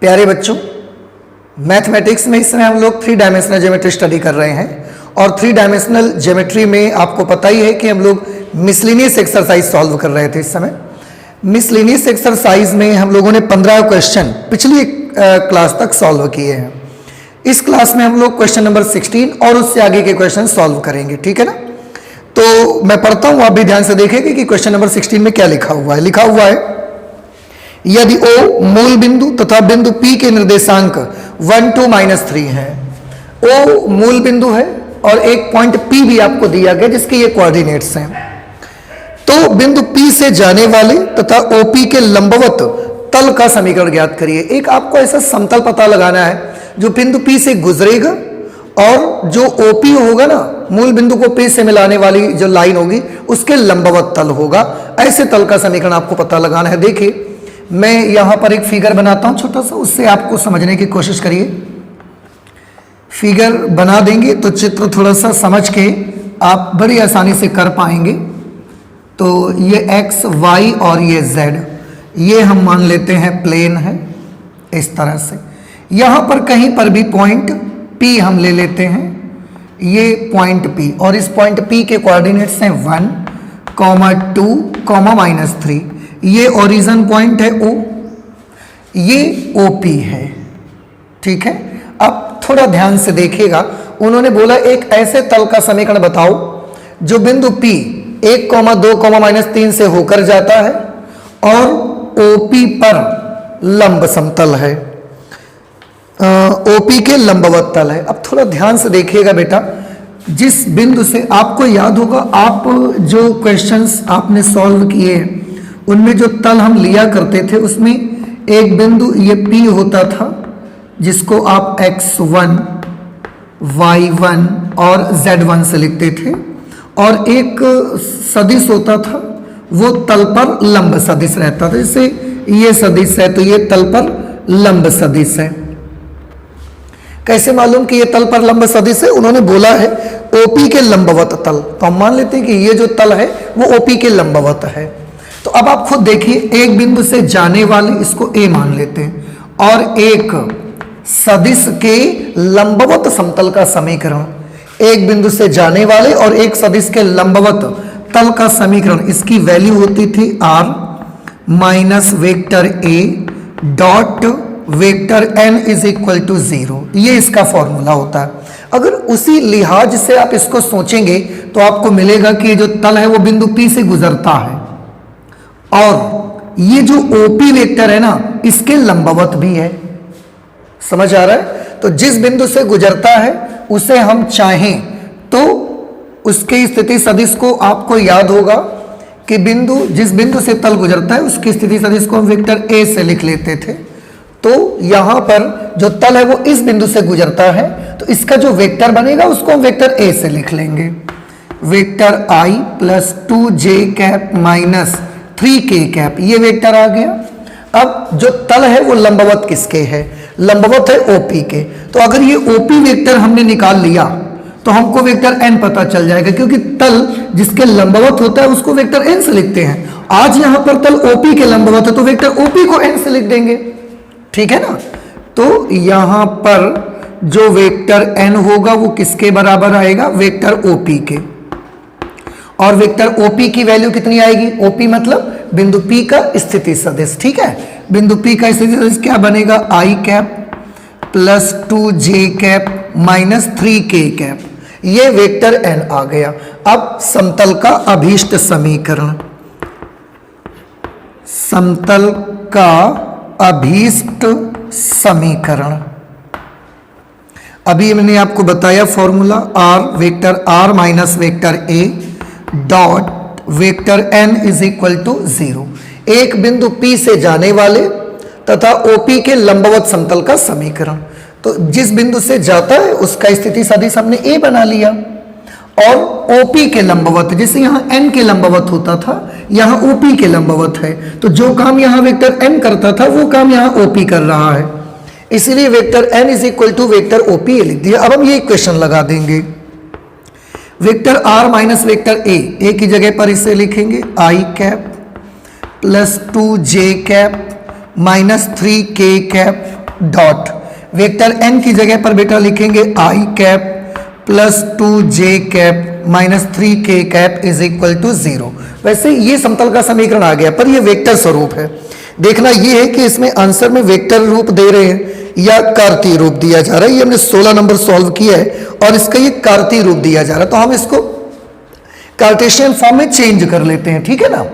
प्यारे बच्चों, मैथमेटिक्स में इस समय हम लोग 3 डायमेंशनल ज्योमेट्री स्टडी कर रहे हैं और 3 डायमेंशनल ज्योमेट्री में आपको पता ही है कि हम लोग मिसलिनियस एक्सरसाइज सॉल्व कर रहे थे। इस समय मिसलिनियस एक्सरसाइज में हम लोगों ने 15 क्वेश्चन पिछली क्लास तक सॉल्व किए हैं। इस क्लास में हम लोग क्वेश्चन नंबर 16 और उससे आगे के क्वेश्चन सॉल्व करेंगे, ठीक है ना। तो मैं पढ़ता हूं, आप भी ध्यान से देखेंगे कि क्वेश्चन नंबर 16 में क्या लिखा हुआ है। लिखा हुआ है, यदि O मूल बिंदु तथा बिंदु P के निर्देशांक 1, 2, -3 है। O मूल बिंदु है और एक पॉइंट P भी आपको दिया गया जिसके ये कोऑर्डिनेट्स हैं। तो बिंदु P से जाने वाले तथा OP के लंबवत तल का समीकरण ज्ञात करिए। एक आपको ऐसा समतल पता लगाना है जो बिंदु P से गुजरेगा और जो OP होगा ना, मूल बिंदु को P से मिलाने वाली जो लाइन होगी उसके लंबवत तल होगा। ऐसे तल का समीकरण आपको पता लगाना है। देखिए, मैं यहां पर एक फिगर बनाता हूं छोटा सा, उससे आपको समझने की कोशिश करिए। फिगर बना देंगे तो चित्र थोड़ा सा समझ के आप बड़ी आसानी से कर पाएंगे। तो ये x, y और ये z, ये हम मान लेते हैं प्लेन है इस तरह से। यहां पर कहीं पर भी पॉइंट P हम ले लेते हैं, ये पॉइंट P, और इस पॉइंट P के कोऑर्डिनेट्स हैं 1, 2, -3। ये ओरिजिन पॉइंट है O, ये OP है, ठीक है। अब थोड़ा ध्यान से देखिएगा, उन्होंने बोला एक ऐसे तल का समीकरण बताओ जो बिंदु P 1, 2, -3 से होकर जाता है और OP पर लंब समतल है, OP के लंबवत तल है। अब थोड़ा ध्यान से देखिएगा बेटा, जिस बिंदु से आपको याद होगा, आप जो क्वेश्चंस आपने सॉल्व किए उनमें जो तल हम लिया करते थे उसमें एक बिंदु ये P होता था जिसको आप x1, y1 और z1 से लिखते थे, और एक सदिश होता था वो तल पर लंब सदिश रहता था। जैसे ये सदिश है तो ये तल पर लंब सदिश है। कैसे मालूम कि ये तल पर लंब सदिश है? उन्होंने बोला है OP के लंबवत तल, तो हम मान लेते हैं कि ये जो तल है वो OP के लंबवत है। तो अब आप खुद देखिए, एक बिंदु से जाने वाले इसको A मान लेते हैं और एक सदिश के लंबवत समतल का समीकरण, एक बिंदु से जाने वाले और एक सदिश के लंबवत तल का समीकरण, इसकी वैल्यू होती थी r minus vector A dot vector n is equal to 0। ये इसका फॉर्मूला होता है। अगर उसी लिहाज से आप इसको सोचेंगे तो आपको मिलेगा कि जो तल है वो बिंदु P से गुजरता है और ये जो OP वेक्टर है ना, इसके लंबवत भी है। समझ आ रहा है? तो जिस बिंदु से गुजरता है उसे हम चाहें तो उसकी स्थिति सदिश को, आपको याद होगा कि बिंदु, जिस बिंदु से तल गुजरता है उसकी स्थिति सदिश को हम वेक्टर A से लिख लेते थे। तो यहां पर जो तल है वो इस बिंदु से गुजरता है, तो इसका जो वेक्टर बनेगा उसको हम वेक्टर A से लिख लेंगे, vector I plus 2j cap minus 3k cap, ये वेक्टर आ गया। अब जो तल है वो लंबवत किसके है? लंबवत है OP के। तो अगर ये OP वेक्टर हमने निकाल लिया तो हमको वेक्टर n पता चल जाएगा, क्योंकि तल जिसके लंबवत होता है उसको वेक्टर n से लिखते हैं। आज यहां पर तल OP के लंबवत है तो वेक्टर OP को n से लिख देंगे, ठीक है ना। तो यहां पर जो वेक्टर n होगा वो किसके बराबर आएगा? वेक्टर OP के। और वेक्टर OP की वैल्यू कितनी आएगी? OP मतलब बिंदु P का स्थिति सदिश, ठीक है। बिंदु P का स्थिति सदिश क्या बनेगा? I cap plus 2j cap minus 3k cap, ये वेक्टर n आ गया। अब समतल का अभीष्ट समीकरण, समतल का अभीष्ट समीकरण, अभी मैंने आपको बताया formula, r vector r minus vector A dot vector n is equal to 0। एक बिंदु P से जाने वाले तथा OP के लंबवत समतल का समीकरण। तो जिस बिंदु से जाता है उसका स्थिति सदिश हमने A बना लिया, और OP के लंबवत, जैसे यहाँ n के लंबवत होता था यहाँ OP के लंबवत है, तो जो काम यहाँ वेक्टर n करता था वो काम यहाँ OP कर रहा है, इसीलिए vector n is equal to vector OP लिख दिया। अब हम ये इक्वेशन लगा देंगे, vector r minus vector A की जगह पर इसे लिखेंगे I cap plus 2j cap minus 3k cap dot vector n की जगह पर बेटा लिखेंगे I cap plus 2j cap minus 3k cap is equal to 0। वैसे ये समतल का समीकरण आ गया, पर ये वेक्टर स्वरूप है। देखना ये है कि इसमें आंसर में वेक्टर रूप दे रहे हैं या कार्तीय रूप दिया जा रहा है। ये हमने 16 नंबर सॉल्व किया है और इसका ये कार्तीय रूप दिया जा रहा है, तो हम इसको कार्टेशियन फॉर्म में चेंज कर लेते हैं, ठीक है ना।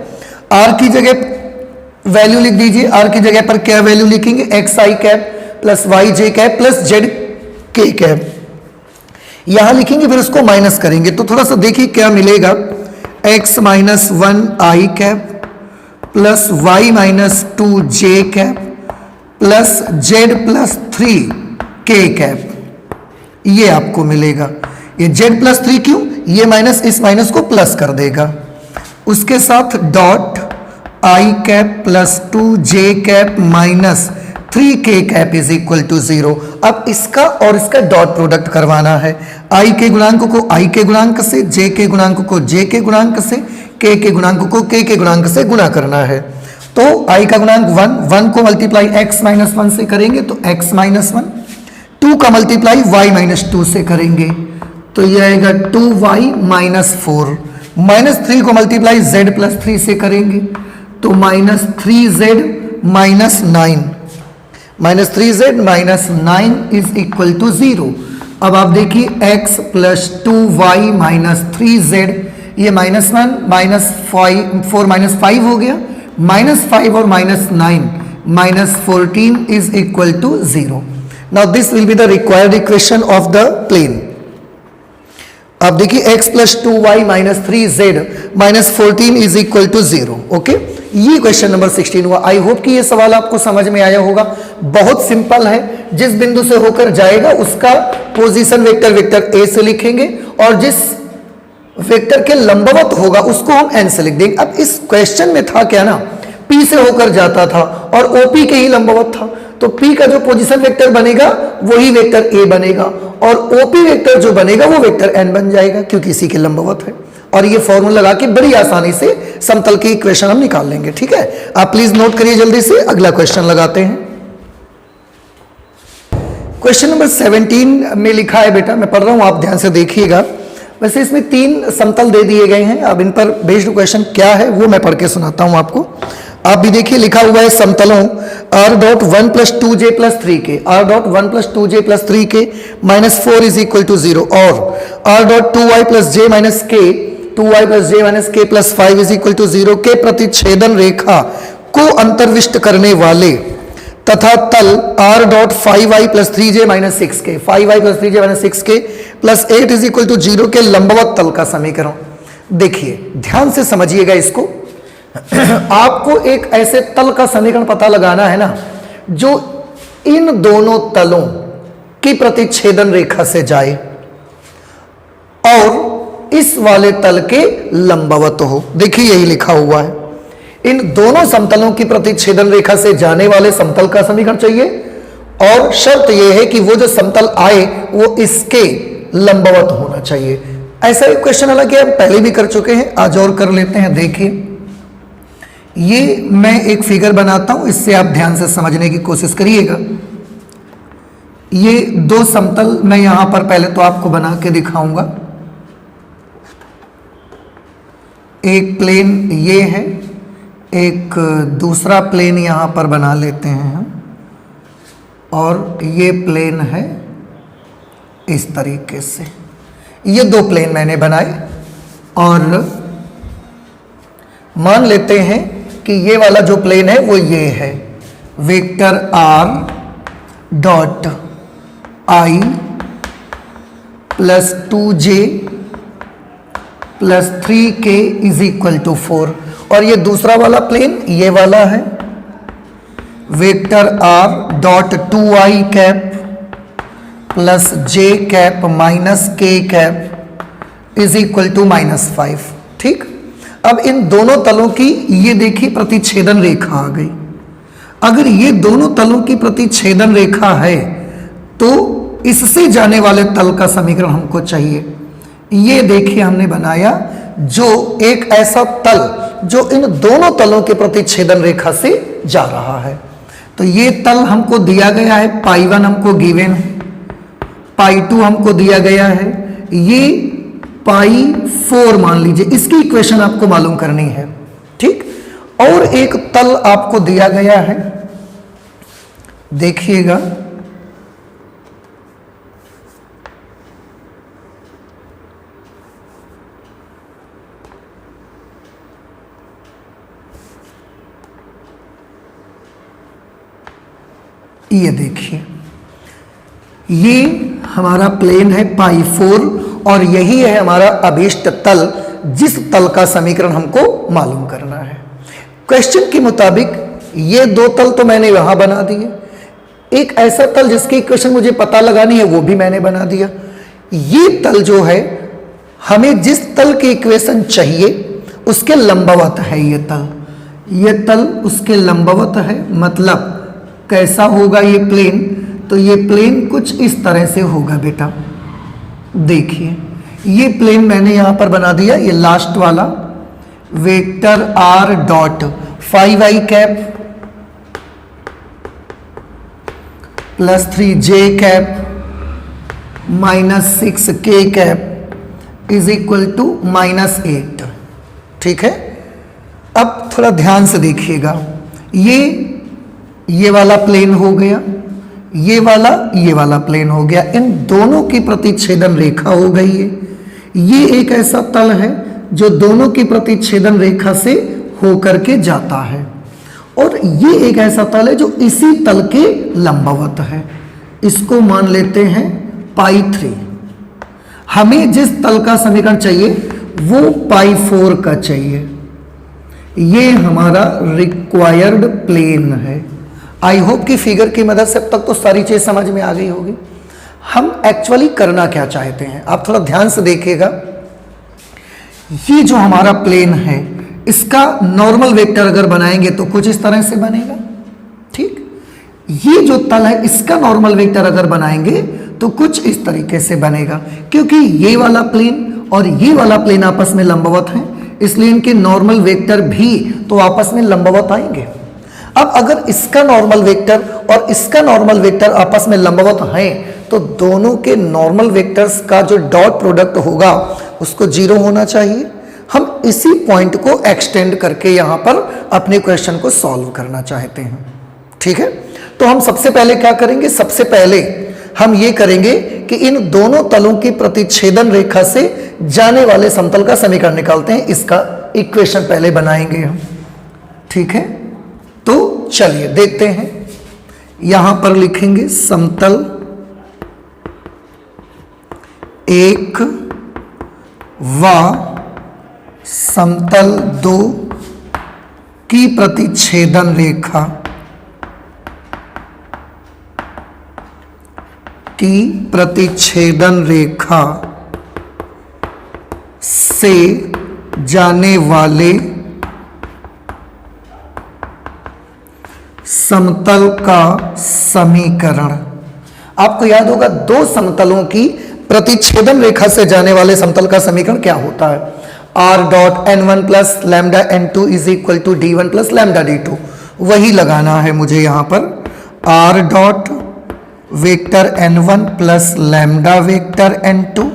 आर की जगह वैल्यू लिख दीजिए, आर की जगह पर क्या वैल्यू लिखेंगे, एक्स आई कैप प्लस वाई जे कैप प्लस जेड के कैप, यहां लिखेंगे फिर उसको माइनस करेंगे। तो थोड़ा सा देखिए क्या मिलेगा, x माइनस 1 आई cap plus Y minus 2 j cap plus Z plus 3 के कैप, ये आपको मिलेगा। ये जेड प्लस 3 क्यों, ये माइनस इस माइनस को प्लस कर देगा। उसके साथ dot I cap plus 2 j cap minus 3k cap is equal to 0। अब इसका और इसका डॉट प्रोडक्ट करवाना है। i के गुणांक को i के गुणांक से, j के गुणांक को j के गुणांक से, k के गुणांक को k के गुणांक से गुणा करना है। तो i का गुणांक 1 को मल्टीप्लाई x माइनस 1 से करेंगे तो x माइनस 1, 2 का मल्टीप्लाई y माइनस 2 से करेंगे तो यह आएगा 2y माइनस 4, माइनस 3 को मल्टीप्लाई z प्लस 3 से करेंगे तो minus 3z minus 9, minus 3z minus 9 is equal to 0। अब आप देखिए x plus 2y minus 3z, ये माइनस 1 माइनस 4 माइनस 5 हो गया, माइनस 5 और minus 9 minus 14 is equal to 0। Now this will be the required equation of the plane. आप देखिए x plus 2y minus 3z minus 14 is equal to 0। Okay, ये question number 16 हुआ। आई hope कि ये सवाल आपको समझ में आया होगा। बहुत सिंपल है, जिस बिंदु से होकर जाएगा उसका पोजीशन वेक्टर वेक्टर a से लिखेंगे और जिस वेक्टर के लंबवत होगा उसको हम n से लिख देंगे। अब इस क्वेश्चन में था क्या ना, p से होकर जाता था और OP के ही लंबवत था, तो p का जो पोजीशन वेक्टर बनेगा वही वेक्टर a बनेगा और OP वेक्टर जो बनेगा वो वेक्टर n बन जाएगा क्योंकि इसी के लंबवत है। और ये फॉर्मूला लगा के बड़ी आसानी से समतल की इक्वेशन हम निकाल लेंगे। ठीक है, आप प्लीज नोट करिए जल्दी से, अगला क्वेश्चन लगाते हैं। क्वेश्चन नंबर 17 में लिखा है, बेटा मैं पढ़ रहा हूं, आप ध्यान से देखिएगा। वैसे इसमें 3 समतल दे दिए गए हैं, अब इन पर बेस्ड क्वेश्चन क्या है वो मैं पढ़ के सुनाता हूं आपको। आप भी देखिए, लिखा हुआ है समतलों r dot 1 plus 2j plus 3k, r dot 1 plus 2j plus 3k minus 4 is equal to 0 और r dot 2y plus j minus k, 2y plus j minus k plus 5 is equal to 0 के प्रतिच्छेदन रेखा को अंतर्विष्ट करने वाले तथा तल r dot 5y plus 3j minus 6k, 5y plus 3j minus 6k plus 8 is equal to 0 के लंबवत तल का समीकरण। देखिए ध्यान से समझिएगा इसको। आपको एक ऐसे तल का समीकरण पता लगाना है ना जो इन दोनों तलों की प्रतिच्छेदन रेखा से जाए और इस वाले तल के लंबवत हो। देखिए यही लिखा हुआ है, इन दोनों समतलों की प्रतिच्छेदन रेखा से जाने वाले समतल का समीकरण चाहिए और शर्त यह है कि वो जो समतल आए वो इसके लंबवत होना चाहिए। ऐसा एक क्वेश्चन हालांकि हम पहले भी कर चुके हैं, आज और कर लेते हैं। देखिए ये मैं एक फिगर बनाता हूं, इससे आप ध्यान से समझने की कोशिश करिएगा। ये 2 समतल मैं यहां पर पहले तो आपको बना के दिखाऊंगा। एक प्लेन ये है, एक दूसरा प्लेन यहां पर बना लेते हैं हम, और ये प्लेन है इस तरीके से। ये 2 प्लेन मैंने बनाए और मान लेते हैं कि ये वाला जो प्लेन है वो ये है, vector r dot i plus 2j plus 3k is equal to 4। और ये दूसरा वाला प्लेन ये वाला है, vector r dot 2i cap plus j cap minus k cap is equal to minus 5। ठीक, अब इन दोनों तलों की ये देखिए प्रतिच्छेदन रेखा आ गई। अगर ये दोनों तलों की प्रतिच्छेदन रेखा है तो इससे जाने वाले तल का समीकरण हमको चाहिए। ये देखिए हमने बनाया जो एक ऐसा तल जो इन दोनों तलों के प्रतिच्छेदन रेखा से जा रहा है। तो ये तल हमको दिया गया है, पाई 1 हमको गिवन है, पाई 2 हमको दिया गया है, ये पाई 4 मान लीजिए, इसकी इक्वेशन आपको मालूम करनी है, ठीक। और एक तल आपको दिया गया है, देखिएगा, ये देखिए, ये हमारा प्लेन है पाई 4 और यही है हमारा अभीष्ट तल, जिस तल का समीकरण हमको मालूम करना है। क्वेश्चन के मुताबिक ये दो तल तो मैंने यहां बना दिए, एक ऐसा तल जिसकी इक्वेशन मुझे पता लगानी है वो भी मैंने बना दिया। ये तल जो है, हमें जिस तल की इक्वेशन चाहिए उसके लंबवत है ये तल उसके लंबवत है। मतलब कैसा होगा ये प्लेन, तो ये प्लेन कुछ इस तरह से होगा बेटा। देखिए ये प्लेन मैंने यहां पर बना दिया, ये लास्ट वाला vector r dot 5i cap plus 3j cap minus 6k cap is equal to -8। ठीक है, अब थोड़ा ध्यान से देखिएगा, ये वाला प्लेन हो गया, ये वाला प्लेन हो गया, इन दोनों की प्रतिच्छेदन रेखा हो गई है। ये एक ऐसा तल है जो दोनों की प्रतिच्छेदन रेखा से होकर के जाता है, और ये एक ऐसा तल है जो इसी तल के लंबवत है। इसको मान लेते हैं पाई 3। हमें जिस तल का समीकरण चाहिए वो पाई 4 का चाहिए। ये हमारा रिक्वायर्ड प्लेन है। आई होप कि फिगर की मदद से अब तक तो सारी चीज समझ में आ गई होगी। हम एक्चुअली करना क्या चाहते हैं, आप थोड़ा ध्यान से देखिएगा। ये जो हमारा प्लेन है, इसका नॉर्मल वेक्टर अगर बनाएंगे तो कुछ इस तरह से बनेगा। ठीक, ये जो तल है इसका नॉर्मल वेक्टर अगर बनाएंगे तो कुछ इस तरीके से बनेगा, क्योंकि ये वाला प्लेन और ये वाला प्लेन आपस में लंबवत हैं, इसलिए इनके नॉर्मल वेक्टर भी तो आपस में लंबवत आएंगे। अब अगर इसका नॉर्मल वेक्टर और इसका नॉर्मल वेक्टर आपस में लंबवत हैं, तो दोनों के नॉर्मल वेक्टर्स का जो डॉट प्रोडक्ट होगा उसको 0 होना चाहिए। हम इसी पॉइंट को एक्सटेंड करके यहां पर अपने क्वेश्चन को सॉल्व करना चाहते हैं। ठीक है, तो हम सबसे पहले क्या करेंगे, सबसे पहले हम ये करेंगे कि इन दोनों तलों की प्रतिच्छेदन रेखा से जाने वाले समतल का समीकरण निकालते हैं। इसका इक्वेशन पहले बनाएंगे हम। ठीक है, तो चलिए देखते हैं। यहां पर लिखेंगे समतल 1 व समतल 2 की प्रतिच्छेदन रेखा से जाने वाले समतल का समीकरण। आपको याद होगा दो समतलों की प्रतिच्छेदन रेखा से जाने वाले समतल का समीकरण क्या होता है, r dot n1 plus lambda n2 is equal to d1 plus lambda d2। वही लगाना है मुझे यहां पर, r dot vector n1 plus lambda vector n2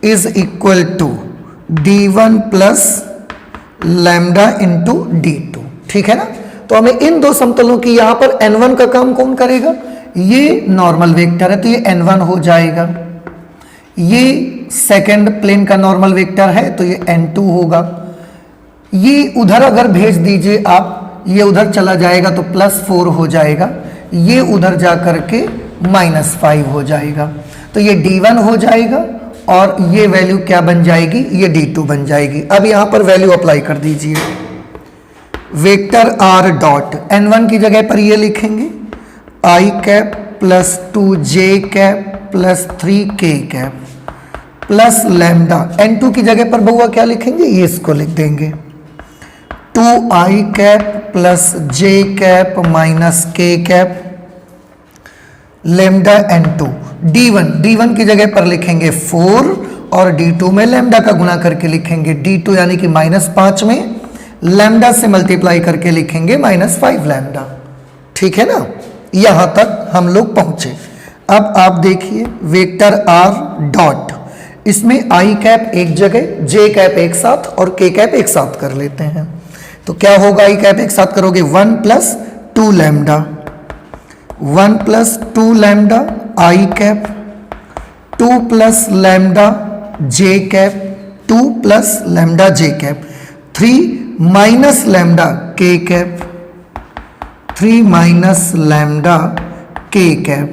is equal to d1 plus lambda into d2। ठीक है ना, तो हमें इन दो समतलों की यहां पर n1 का काम कौन करेगा, ये नॉर्मल वेक्टर है तो ये n1 हो जाएगा। ये सेकंड प्लेन का नॉर्मल वेक्टर है तो ये n2 होगा। ये उधर अगर भेज दीजिए आप, ये उधर चला जाएगा तो +4 हो जाएगा, ये उधर जा करके -5 हो जाएगा, तो ये d1 हो जाएगा और ये वैल्यू क्या बन जाएगी, ये d2 बन जाएगी। अब यहां पर वैल्यू अप्लाई कर दीजिए। वेक्टर r डॉट n1 की जगह पर ये लिखेंगे i cap plus 2j cap plus 3k cap plus lambda. n2 की जगह पर बउआ क्या लिखेंगे, ये इसको लिख देंगे 2i cap plus j cap minus k cap lambda n2। d1 की जगह पर लिखेंगे 4 और d2 में लैम्डा का गुणा करके लिखेंगे d2 यानी कि -5 में लैम्डा से मल्टीप्लाई करके लिखेंगे -5 लैम्डा। ठीक है ना, यहां तक हम लोग पहुंचे। अब आप देखिए वेक्टर आर डॉट, इसमें आई कैप एक जगह, जे कैप एक साथ और के कैप एक साथ कर लेते हैं। तो क्या होगा, आई कैप एक साथ करोगे 1 + 2 lambda, 1 + 2 lambda I cap, 2 + lambda J cap, 2 + lambda J cap, 3 - lambda K cap, 3 - lambda K cap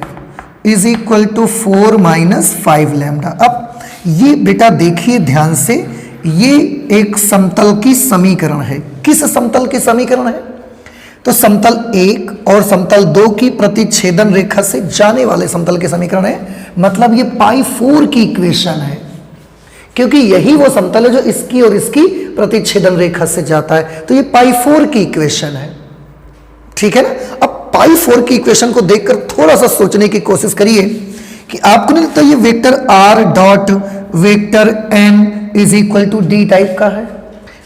is equal to 4 - 5 lambda. अब ये बेटा देखिए ध्यान से, ये एक समतल की समीकरण है। किस समतल की समीकरण है? तो समतल 1 और समतल 2 की प्रतिच्छेदन रेखा से जाने वाले समतल के समीकरण है। मतलब ये π4 की इक्वेशन है, क्योंकि यही वो समतल है जो इसकी और इसकी प्रतिच्छेदन रेखा से जाता है। तो ये π4 की इक्वेशन है, ठीक है ना। अब π4 की इक्वेशन को देखकर थोड़ा सा सोचने की कोशिश करिए कि आपको नहीं लगता ये vector R dot vector N is equal to D type का है?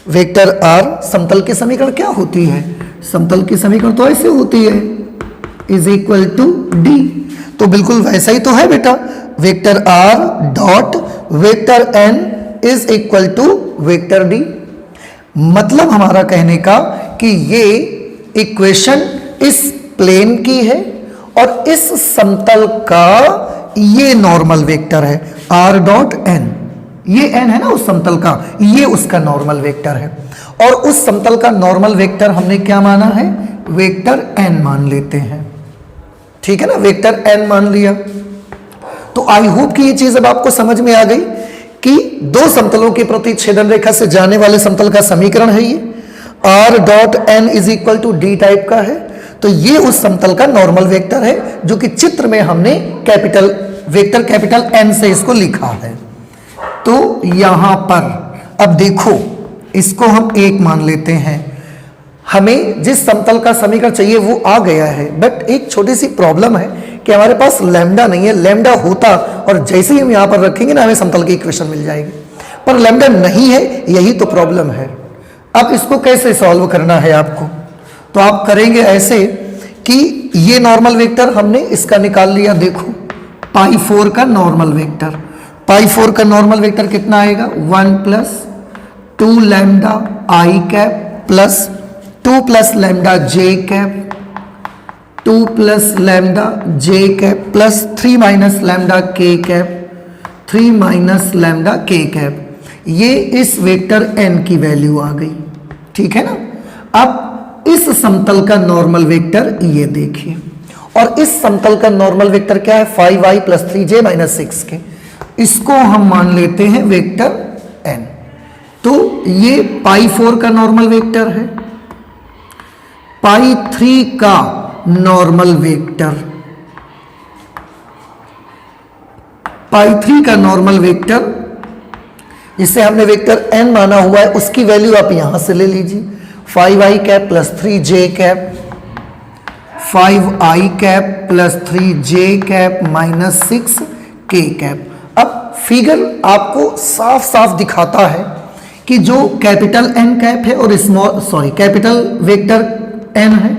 वेक्टर आर समतल की समीकरण क्या होती है? समतल की समीकरण तो ऐसे होती है, इज इक्वल टू डी। तो बिल्कुल वैसा ही तो है बेटा, vector R dot vector N is equal to vector D. मतलब हमारा कहने का कि ये इक्वेशन इस प्लेन की है और इस समतल का ये नॉर्मल वेक्टर है आर डॉट एन। ये एन है ना उस समतल का, ये उसका नॉर्मल वेक्टर है। और उस समतल का नॉर्मल वेक्टर हमने क्या माना है? वेक्टर एन मान लेते हैं, ठीक है ना, वेक्टर एन मान लिया। तो आई होप कि ये चीज अब आपको समझ में आ गई कि दो समतलों की प्रतिच्छेदन रेखा से जाने वाले समतल का समीकरण है ये, R dot N is equal to D type का है। तो ये उस समतल का नॉर्मल वेक्टर है जो कि चित्र में हमने कैपिटल वेक्टर कैपिटल एन से इसको लिखा है। तो यहां पर अब देखो, इसको हम 1 मान लेते हैं। हमें जिस समतल का समीकरण चाहिए वो आ गया है, बट एक छोटी सी प्रॉब्लम है कि हमारे पास लैम्डा नहीं है। लैम्डा होता और जैसे ही हम यहां पर रखेंगे ना, हमें समतल की इक्वेशन मिल जाएगी, पर लैम्डा नहीं है, यही तो प्रॉब्लम है। अब इसको कैसे सॉल्व करना है आपको? तो आप करेंगे ऐसे कि ये नॉर्मल वेक्टर हमने इसका निकाल लिया। देखो π4 का नॉर्मल वेक्टर, π4 का नॉर्मल वेक्टर कितना आएगा? 1 + 2 lambda I cap plus 2 + lambda J cap, 2 + lambda J cap plus 3 - lambda K cap, 3 - lambda K cap. ये इस वेक्टर n की वैल्यू आ गई, ठीक है ना। अब इस समतल का नॉर्मल वेक्टर ये देखिए, और इस समतल का नॉर्मल वेक्टर क्या है? 5i + 3j - 6 के। इसको हम मान लेते हैं वेक्टर n। तो ये π4 का नॉर्मल वेक्टर है, π3 का नॉर्मल वेक्टर, π3 का नॉर्मल वेक्टर जिसे हमने वेक्टर n माना हुआ है, उसकी वैल्यू आप यहां से ले लीजिए। 5i cap plus 3j cap, 5i cap plus 3j cap minus 6k cap. अब फिगर आपको साफ साफ दिखाता है कि जो कैपिटल N कैप है और कैपिटल वेक्टर n है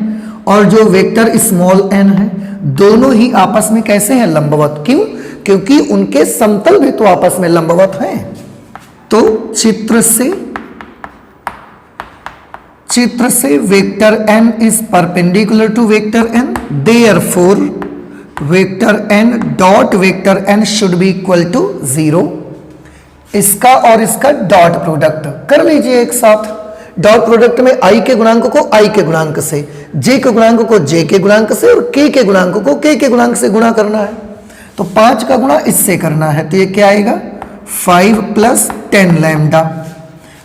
और जो वेक्टर स्मॉल n है, दोनों ही आपस में कैसे हैं? लंबवत। क्यों? क्योंकि उनके समतल भी तो आपस में लंबवत हैं। तो चित्र से vector n is perpendicular to vector n, therefore vector n dot vector n should be equal to 0। इसका और इसका डॉट प्रोडक्ट कर लीजिए एक साथ। डॉट प्रोडक्ट में i के गुणांक को i के गुणांक से, j के गुणांक को j के गुणांक से और k के गुणांक को k के गुणांक से गुणा करना है। तो 5 का गुणा इससे करना है, तो ये क्या आएगा? 5 + 10 लैम्डा।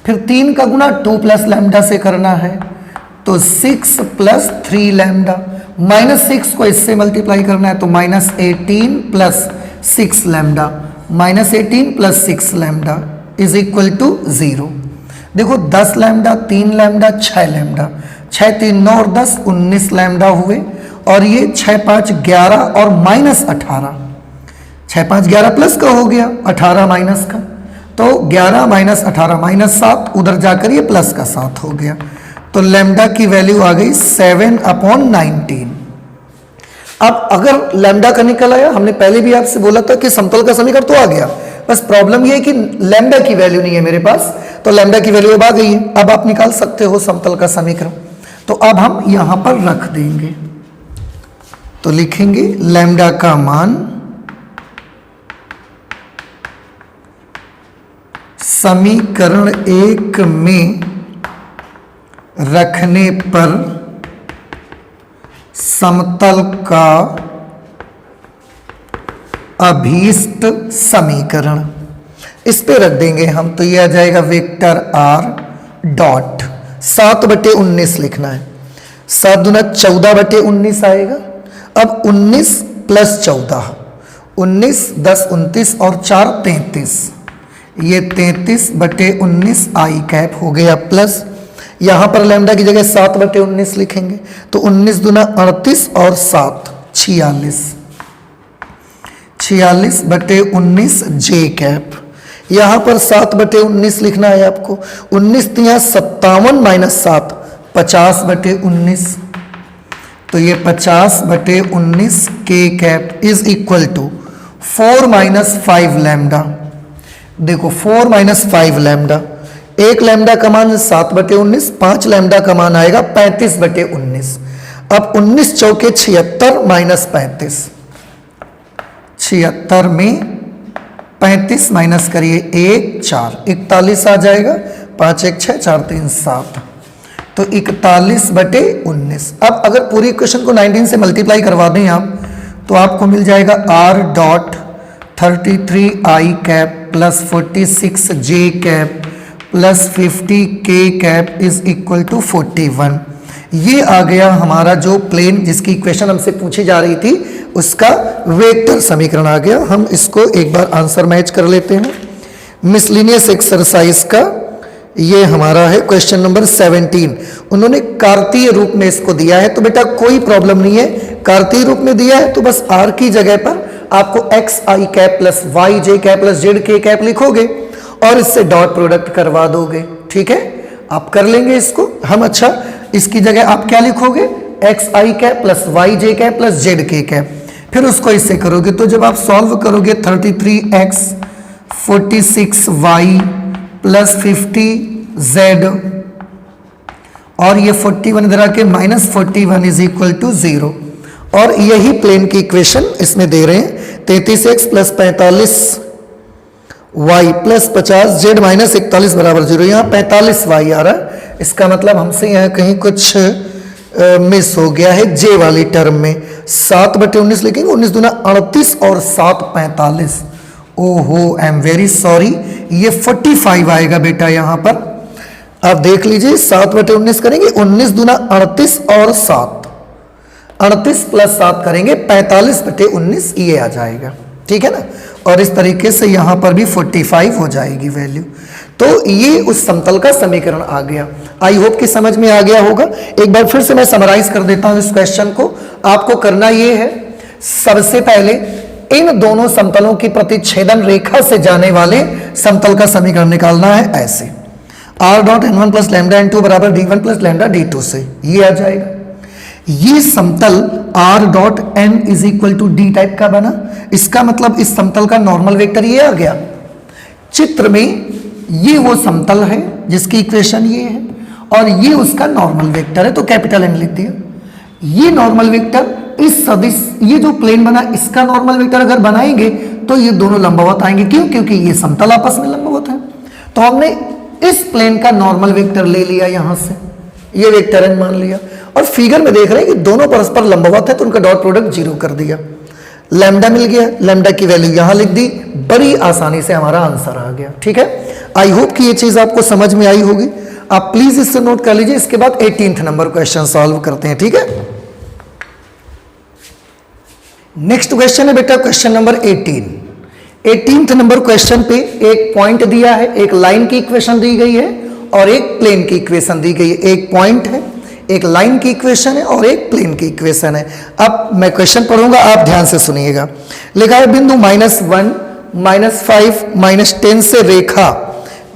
फिर 3 का गुणा 2 + लैम्डा से करना है, तो 6 + 3 लैम्डा। -6 को इससे मल्टीप्लाई करना है, तो -18 + 6 lambda, -18 + 6 lambda is equal to 0। देखो 10 लैम्डा, 3 लैम्डा, 6 लैम्डा, 6 3 9 और 10 19 लैम्डा हुए। और ये 6 5 11 और -18, 6 5 11 प्लस का हो गया, 18 माइनस का, तो 11 - 18 -7, उधर जाकर ये प्लस का 7 हो गया। तो लैम्डा की वैल्यू आ गई 7/19। अब अगर लैम्डा का निकल आया, हमने पहले भी आपसे बोला था कि समतल का समीकरण तो आ गया, बस प्रॉब्लम ये है कि लैम्डा की वैल्यू नहीं है मेरे पास, तो लैम्डा की वैल्यू अब आ गई है। अब आप निकाल सकते हो समतल का समीकरण। तो अब हम यहां पर रख देंगे, तो लिखेंगे लैम्डा का मान समीकरण 1 में रखने पर समतल का अभीष्ट समीकरण, इस पे रख देंगे हम। तो ये आ जाएगा वेक्टर r डॉट 7/19 लिखना है। 7 दूना 14/19 आएगा। अब 19 प्लस 14, 19 10 29 और 4 33, ये 33/19 आई कैप हो गया प्लस, यहां पर लैम्डा की जगह 7/19 लिखेंगे। तो 19 दूना 38 और 7 46, 46/19 जे कैप। यहां पर 7/19 लिखना है आपको। 19 तिया 57 माइनस 7 50/19, तो ये 50/19 K cap is equal to 4 - 5 lambda. देखो 4 - 5 लैम्डा, एक लैम्डा का मान 7/19, 5 लैम्डा का मान आएगा 35/19। अब 19 चौके 76 माइनस 35, 76 में 35 माइनस करिए 1 4 41 आ जाएगा। 5 1 6 4 3 7, तो 41/19। अब अगर पूरी इक्वेशन को 19 से मल्टीप्लाई करवा दें आप, तो आपको मिल जाएगा r डॉट 33 आई कैप प्लस 46 जे कैप प्लस 50 के कैप इज इक्वल टू 41। ये आ गया हमारा जो प्लेन जिसकी इक्वेशन हमसे पूछी जा रही थी उसका वेक्टर समीकरण आ गया। हम इसको एक बार आंसर मैच कर लेते हैं। मिसलिनियस एक्सरसाइज का ये हमारा है क्वेश्चन नंबर 17। उन्होंने कार्तीय रूप में इसको दिया है, तो बेटा कोई प्रॉब्लम नहीं है। कार्तीय रूप में दिया है तो बस r की जगह पर आपको एक्स आई कैप प्लस वाई जे कैप प्लस जेड के कैप लिखोगे और इससे डॉट प्रोडक्ट करवा दोगे। ठीक है, आप कर लेंगे इसको हम। अच्छा, इसकी जगह आप क्या लिखोगे, एक्स आई कैप प्लस वाई जे कैप प्लस जेड के कैप, फिर उसको इससे करोगे। तो जब आप सॉल्व करोगे 33x 46y प्लस 50z और ये 41 इधर आके -41 इज इक्वल टू 0, और यही प्लेन की इक्वेशन इसमें दे रहे हैं। 33x plus 45y plus 50z minus 41 बराबर 0। यहाँ 45y आ रहा है, इसका मतलब हमसे यहाँ कहीं कुछ मिस हो गया है जे वाली टर्म में। 7/19 लिखेंगे, 19 दूना 38 और 7 45। ओहो, आई एम वेरी सॉरी, ये 45 आएगा बेटा यहाँ पर। आप देख लीजिए 7/19 करेंगे, 19 दूना 38 और 7, 38 प्लस 7 करेंगे 45/19, ये आ जाएगा। ठीक है ना, और इस तरीके से यहाँ पर भी 45 हो जाएगी वैल्यू। तो ये उस समतल का समीकरण आ गया। आई होप कि समझ में आ गया होगा। एक बार फिर से मैं समराइज कर देता हूं इस क्वेश्चन को। आपको करना ये है, सबसे पहले इन दोनों समतलों की प्रतिच्छेदन रेखा से जाने वाले समतल का समीकरण निकालना है। ऐसे r dot n1 plus lambda n2 बराबर d1 प्लस लैम्डा d2 से ये आ जाएगा। ये समतल r dot n is equal to D type का बना, इसका मतलब इस समतल का नॉर्मल वेक्टर ये आ गया। चित्र में ये वो समतल है जिसकी इक्वेशन ये है और ये उसका नॉर्मल वेक्टर है, तो कैपिटल N लिख दिया। ये नॉर्मल वेक्टर इस सदिश, ये जो प्लेन बना इसका नॉर्मल वेक्टर अगर बनाएंगे तो ये दोनों लंबवत आएंगे। क्यों? क्योंकि ये समतल आपस में लंबवत है। तो हमने इस प्लेन का नॉर्मल वेक्टर ले लिया, यहां से ये वेक्टर N मान लिया, और फिगर में देख रहे हैं कि दोनों परस्पर लंबवत है तो उनका डॉट प्रोडक्ट 0 कर दिया। लैम्डा मिल गया, लैम्डा की वैल्यू यहां लिख दी, बड़ी आसानी से हमारा आंसर आ गया। ठीक है, आई होप कि ये चीज आपको समझ में आई होगी। आप प्लीज इससे नोट कर लीजिए। इसके बाद 18th नंबर क्वेश्चन सॉल्व करते हैं। ठीक है, नेक्स्ट क्वेश्चन है बेटा question number 18। 18th number question पे एक पॉइंट दिया है, एक लाइन की इक्वेशन दी गई है और एक प्लेन की इक्वेशन दी गई है। एक पॉइंट है, एक लाइन की इक्वेशन है और एक प्लेन की इक्वेशन है। अब मैं क्वेश्चन पढ़ूंगा, आप ध्यान से सुनिएगा। लिखा है बिंदु -1 -5 -10 से रेखा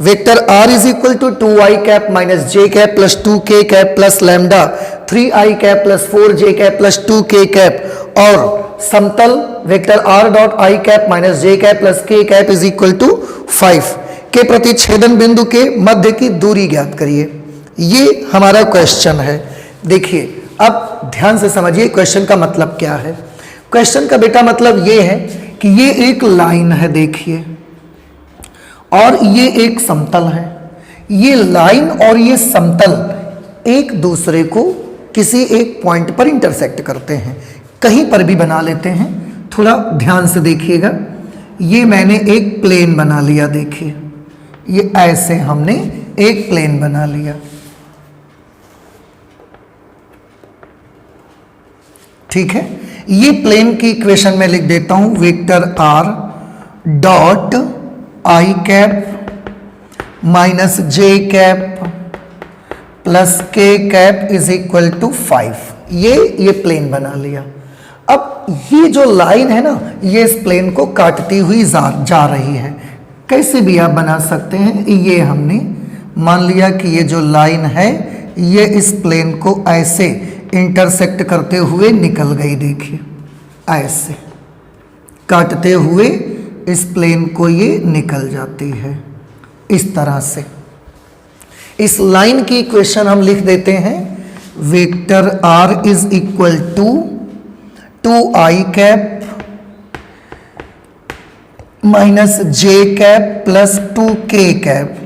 vector r is equal to 2i cap minus J cap plus 2k cap plus lambda 3i cap plus 4j cap plus 2k cap और समतल vector r dot I cap minus J cap plus K cap is equal to 5 के प्रतिच्छेदन बिंदु के मध्य की दूरी ज्ञात करिए। ये हमारा क्वेश्चन है। देखिए अब ध्यान से समझिए क्वेश्चन का मतलब क्या है। क्वेश्चन का बेटा मतलब ये है कि ये एक लाइन है, देखिए, और ये एक समतल है। ये लाइन और ये समतल एक दूसरे को किसी एक पॉइंट पर इंटरसेक्ट करते हैं, कहीं पर भी बना लेते हैं। थोड़ा ध्यान से देखिएगा, ये मैंने एक प्लेन बना लिया, देखिए ये ऐसे हमने एक प्लेन बना लिया, ठीक है। ये प्लेन की इक्वेशन में लिख देता हूं, vector r dot I cap minus J cap plus K cap is equal to 5। ये प्लेन बना लिया। अब ये जो लाइन है ना, ये इस प्लेन को काटती हुई जा रही है। कैसे भी आप बना सकते हैं। ये हमने मान लिया कि ये जो लाइन है ये इस प्लेन को ऐसे इंटरसेक्ट करते हुए निकल गई, देखिए ऐसे काटते हुए इस प्लेन को ये निकल जाती है इस तरह से। इस लाइन की इक्वेशन हम लिख देते हैं, vector r is equal to 2i cap minus J cap plus 2k cap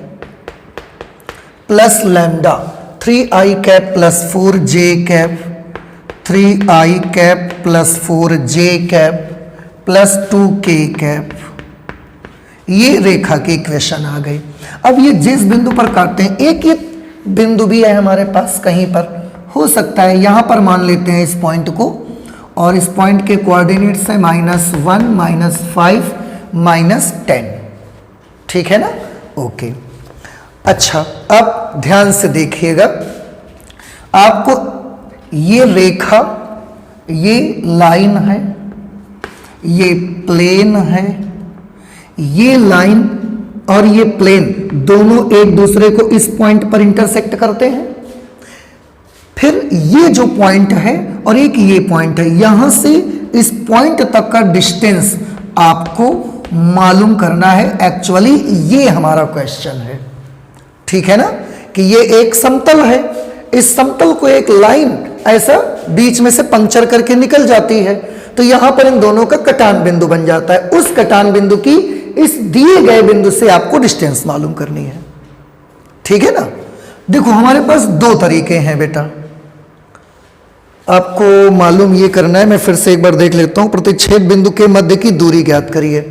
plus lambda 3i cap plus 4j cap 3i cap plus 4j cap plus 2k cap. ये रेखा की इक्वेशन आ गई। अब ये जिस बिंदु पर काटते हैं, एक ये बिंदु भी है हमारे पास, कहीं पर हो सकता है, यहां पर मान लेते हैं इस पॉइंट को, और इस पॉइंट के कोऑर्डिनेट्स है -1 -5 -10, ठीक है ना। ओके, अच्छा अब ध्यान से देखिएगा, आपको ये रेखा, ये लाइन है, ये प्लेन है, ये लाइन और ये प्लेन दोनों एक दूसरे को इस पॉइंट पर इंटरसेक्ट करते हैं। फिर ये जो पॉइंट है और एक ये पॉइंट है, यहां से इस पॉइंट तक का डिस्टेंस आपको मालूम करना है। एक्चुअली ये हमारा क्वेश्चन है, ठीक है ना, कि ये एक समतल है, इस समतल को एक लाइन ऐसा बीच में से पंक्चर करके निकल जाती है, तो यहां पर इन दोनों का कटान बिंदु बन जाता है। उस कटान बिंदु की इस दिए गए बिंदु से आपको डिस्टेंस मालूम करनी है, ठीक है ना। देखो हमारे पास दो तरीके हैं बेटा, आपको मालूम ये करना है। मैं फिर से एक बार देख लेता हूं, प्रतिच्छेद बिंदु के मध्य की दूरी ज्ञात करिए।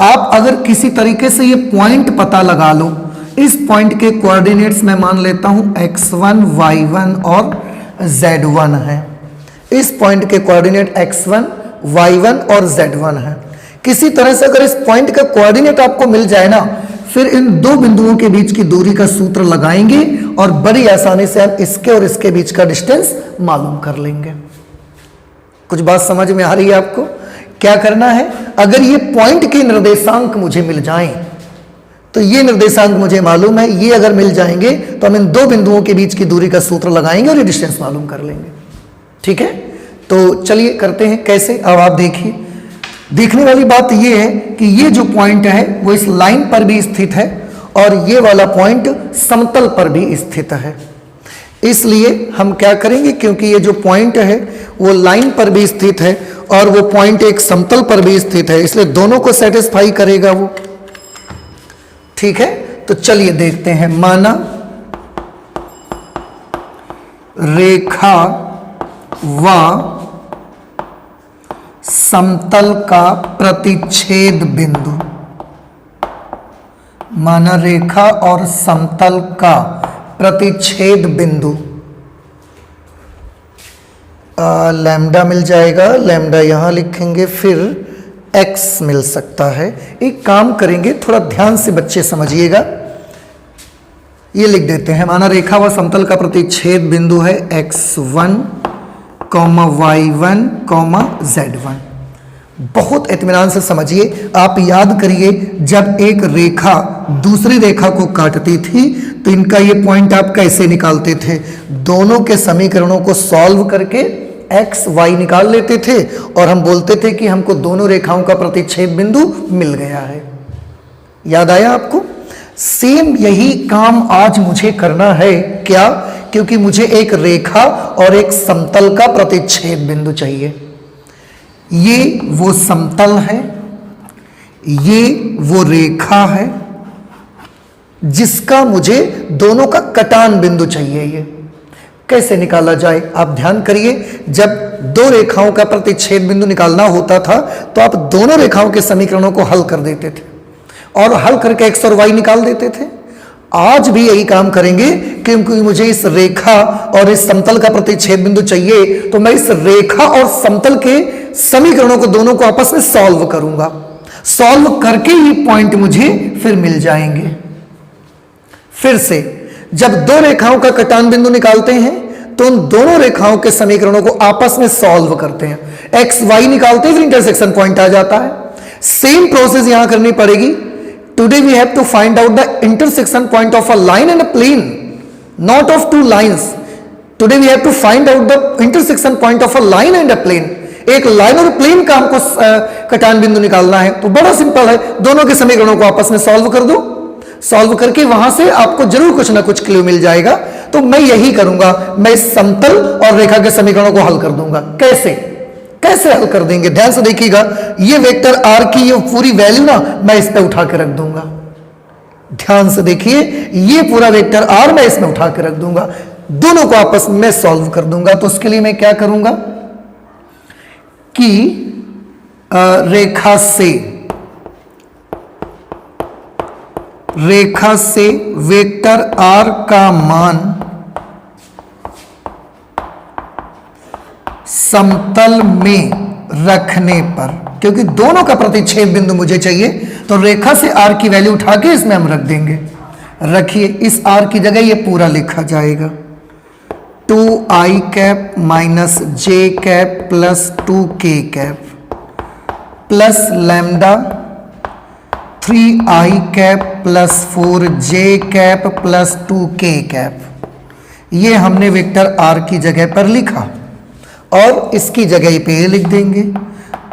आप अगर किसी तरीके से ये पॉइंट पता लगा लो, इस पॉइंट के कोऑर्डिनेट्स मैं मान लेता हूं x1 y1 और z1 है। इस पॉइंट के कोऑर्डिनेट x1 y1 और z1 है। किसी तरह से अगर इस पॉइंट का कोऑर्डिनेट आपको मिल जाए ना, फिर इन दो बिंदुओं के बीच की दूरी का सूत्र लगाएंगे और बड़ी आसानी से हम इसके और इसके बीच का डिस्टेंस मालूम कर लेंगे। कुछ बात समझ में आ रही है आपको? क्या करना है, अगर ये पॉइंट के निर्देशांक मुझे मिल जाएं, तो ये निर्देशांक मुझे मालूम है, ये अगर मिल जाएंगे तो हम इन दो बिंदुओं के बीच की दूरी का सूत्र लगाएंगे और ये डिस्टेंस मालूम कर लेंगे, ठीक है। तो चलिए करते हैं कैसे। अब आप देखिए, देखने वाली बात ये है कि ये जो पॉइंट है वो इस लाइन पर भी स्थित है और ये वाला पॉइंट समतल पर भी स्थित है। इसलिए हम क्या करेंगे, क्योंकि ये जो पॉइंट है वो लाइन पर भी स्थित है और वो पॉइंट एक समतल पर भी स्थित है, इसलिए दोनों को सेटिस्फाई करेगा वो, ठीक है। तो चलिए देखते हैं। माना रेखा व समतल का प्रतिच्छेद बिंदु, माना रेखा और समतल का प्रतिच्छेद बिंदु, लैम्डा मिल जाएगा, लैम्डा यहां लिखेंगे, फिर x मिल सकता है। एक काम करेंगे, थोड़ा ध्यान से बच्चे समझिएगा, ये लिख देते हैं। माना रेखा व समतल का प्रतिच्छेद बिंदु है x1, y1, z1। बहुत इत्मीनान से समझिए, आप याद करिए जब एक रेखा दूसरी रेखा को काटती थी तो तो इनका ये पॉइंट आप कैसे निकालते थे? दोनों के समीकरणों को सॉल्व करके एक्स वाई निकाल लेते थे और हम बोलते थे कि हमको दोनों रेखाओं का प्रतिच्छेद बिंदु मिल गया है। याद आया आपको? सेम यही काम आज मुझे करना है। क्या? क्योंकि मुझे एक रेखा और एक समतल का प्रतिच्छेद बिंदु चाहिए। ये वो समतल है, ये वो रेखा है जिसका मुझे दोनों का कटान बिंदु चाहिए। ये कैसे निकाला जाए? आप ध्यान करिए, जब दो रेखाओं का प्रतिच्छेद बिंदु निकालना होता था तो आप दोनों रेखाओं के समीकरणों को हल कर देते थे और हल करके एक्स और वाई निकाल देते थे। आज भी यही काम करेंगे, क्योंकि मुझे इस रेखा और इस समतल का प्रतिच्छेद बिंदु चाहिए, तो मैं इस रेखा और समतल के समीकरणों को दोनों को आपस में सॉल्व करूंगा। सॉल्व करके ही पॉइंट मुझे फिर मिल जाएंगे। फिर से जब दो रेखाओं का कटान बिंदु निकालते हैं तो उन दोनों रेखाओं के समीकरणों को आपस में सॉल्व करते हैं। एक्स वाई निकालते फिर इंटरसेक्शन पॉइंट आ जाता है। सेम प्रोसेस यहां करनी पड़ेगी। Today we have to find out the intersection point of a line and a plane, not of two lines. Today we have to find out the intersection point of a line and a plane. एक line और plane का हमको कटान बिंदु निकालना है, तो बड़ा सिंपल है, दोनों के समीकरणों को आपस में सॉल्व कर दो। सॉल्व करके वहां से आपको जरूर कुछ ना कुछ क्लू मिल जाएगा। तो मैं यही करूंगा, मैं समतल और रेखा के समीकरणों को हल कर दूंगा। कैसे कैसे हल कर देंगे? ध्यान से देखिएगा, ये वेक्टर आर की ये पूरी वैल्यू ना मैं इस पे उठा के रख दूंगा। ध्यान से देखिए, ये पूरा वेक्टर आर मैं इसमें उठा के रख दूंगा, दोनों को आपस में सॉल्व कर दूंगा। तो उसके लिए मैं क्या करूंगा कि रेखा से वेक्टर आर का मान समतल में रखने पर, क्योंकि दोनों का प्रतिच्छेद बिंदु मुझे चाहिए, तो रेखा से आर की वैल्यू उठा के इसमें हम रख देंगे। रखिए, इस आर की जगह ये पूरा लिखा जाएगा 2i cap minus J cap plus 2k cap plus lambda 3i cap plus 4j cap plus 2k cap. ये हमने वेक्टर r की जगह पर लिखा और इसकी जगह पे लिख देंगे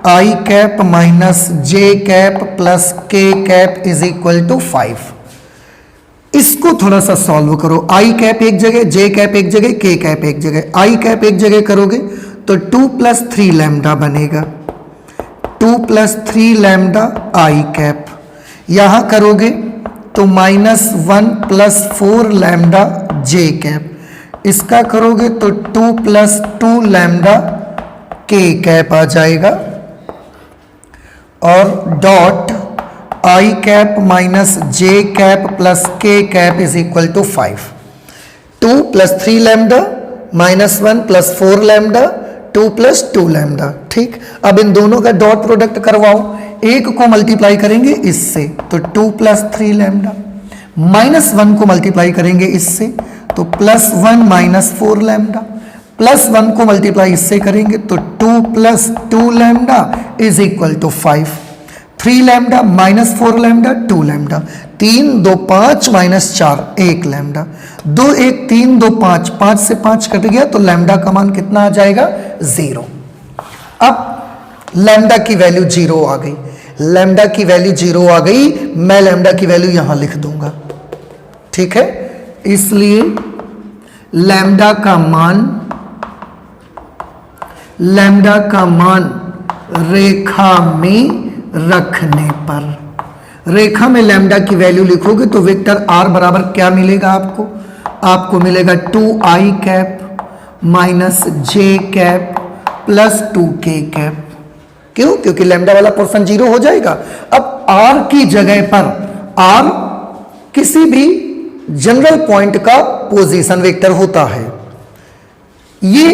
i cap minus J cap plus k cap is equal to 5। इसको थोड़ा सा सॉल्व करो। i कैप एक जगह, j कैप एक जगह, k कैप एक जगह। i कैप एक जगह करोगे तो 2 + 3 लैम्डा बनेगा, 2 + 3 लैम्डा i कैप। यहां करोगे तो -1 + 4 लैम्डा जे कैप। इसका करोगे तो 2 + 2 लैम्डा के कैप आ जाएगा और dot i cap minus J cap plus K cap is equal to 5। 2 + 3 lambda -1 + 4 lambda 2 + 2 lambda. ठीक, अब इन दोनों का डॉट प्रोडक्ट करवाओ। एक को मल्टीप्लाई करेंगे इससे तो 2 + 3 लैम्डा, -1 को मल्टीप्लाई करेंगे इससे तो +1 - 4 लैम्डा, +1 को मल्टीप्लाई इससे करेंगे तो 2 + 2 lambda is equal to 5। 3 lambda -4 lambda 2 lambda, 3 2 5 -4 1 lambda, 2 1 3 2 5, 5 से 5 कट गया तो लैम्डा का मान कितना आ जाएगा? 0। अब लैम्डा की वैल्यू 0 आ गई, लैम्डा की वैल्यू 0 आ गई, मैं लैम्डा की वैल्यू यहां लिख दूंगा। ठीक है, इसलिए लैम्डा का मान रेखा में रखने पर, रेखा में लैम्डा की वैल्यू लिखोगे तो वेक्टर आर बराबर क्या मिलेगा आपको? आपको मिलेगा 2i cap minus J cap plus 2k cap. क्यों? क्योंकि लैम्डा वाला पोर्शन 0 हो जाएगा। अब r की जगह पर r किसी भी जनरल पॉइंट का पोजीशन वेक्टर होता है। ये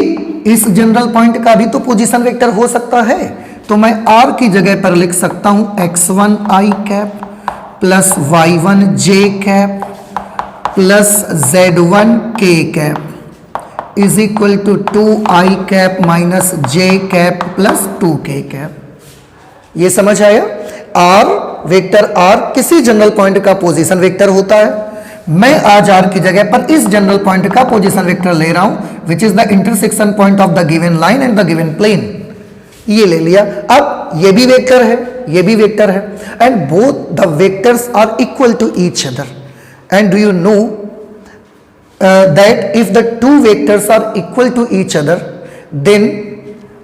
इस जनरल पॉइंट का भी तो पोजीशन वेक्टर हो सकता है, तो मैं r की जगह पर लिख सकता हूं x1 i cap plus y1 j cap plus z1 k cap is equal to 2i cap minus j cap plus 2k cap. ये समझ आया? r वेक्टर r किसी जनरल पॉइंट का पोजीशन वेक्टर होता है। मैं आज r की जगह पर इस जनरल पॉइंट का पोजीशन वेक्टर ले रहा हूं, which is the intersection point of the given line and the given plane, ये ले लिया। अब ये भी वेक्टर है, ये भी वेक्टर है, and both the vectors are equal to each other, and do you know that if the two vectors are equal to each other, then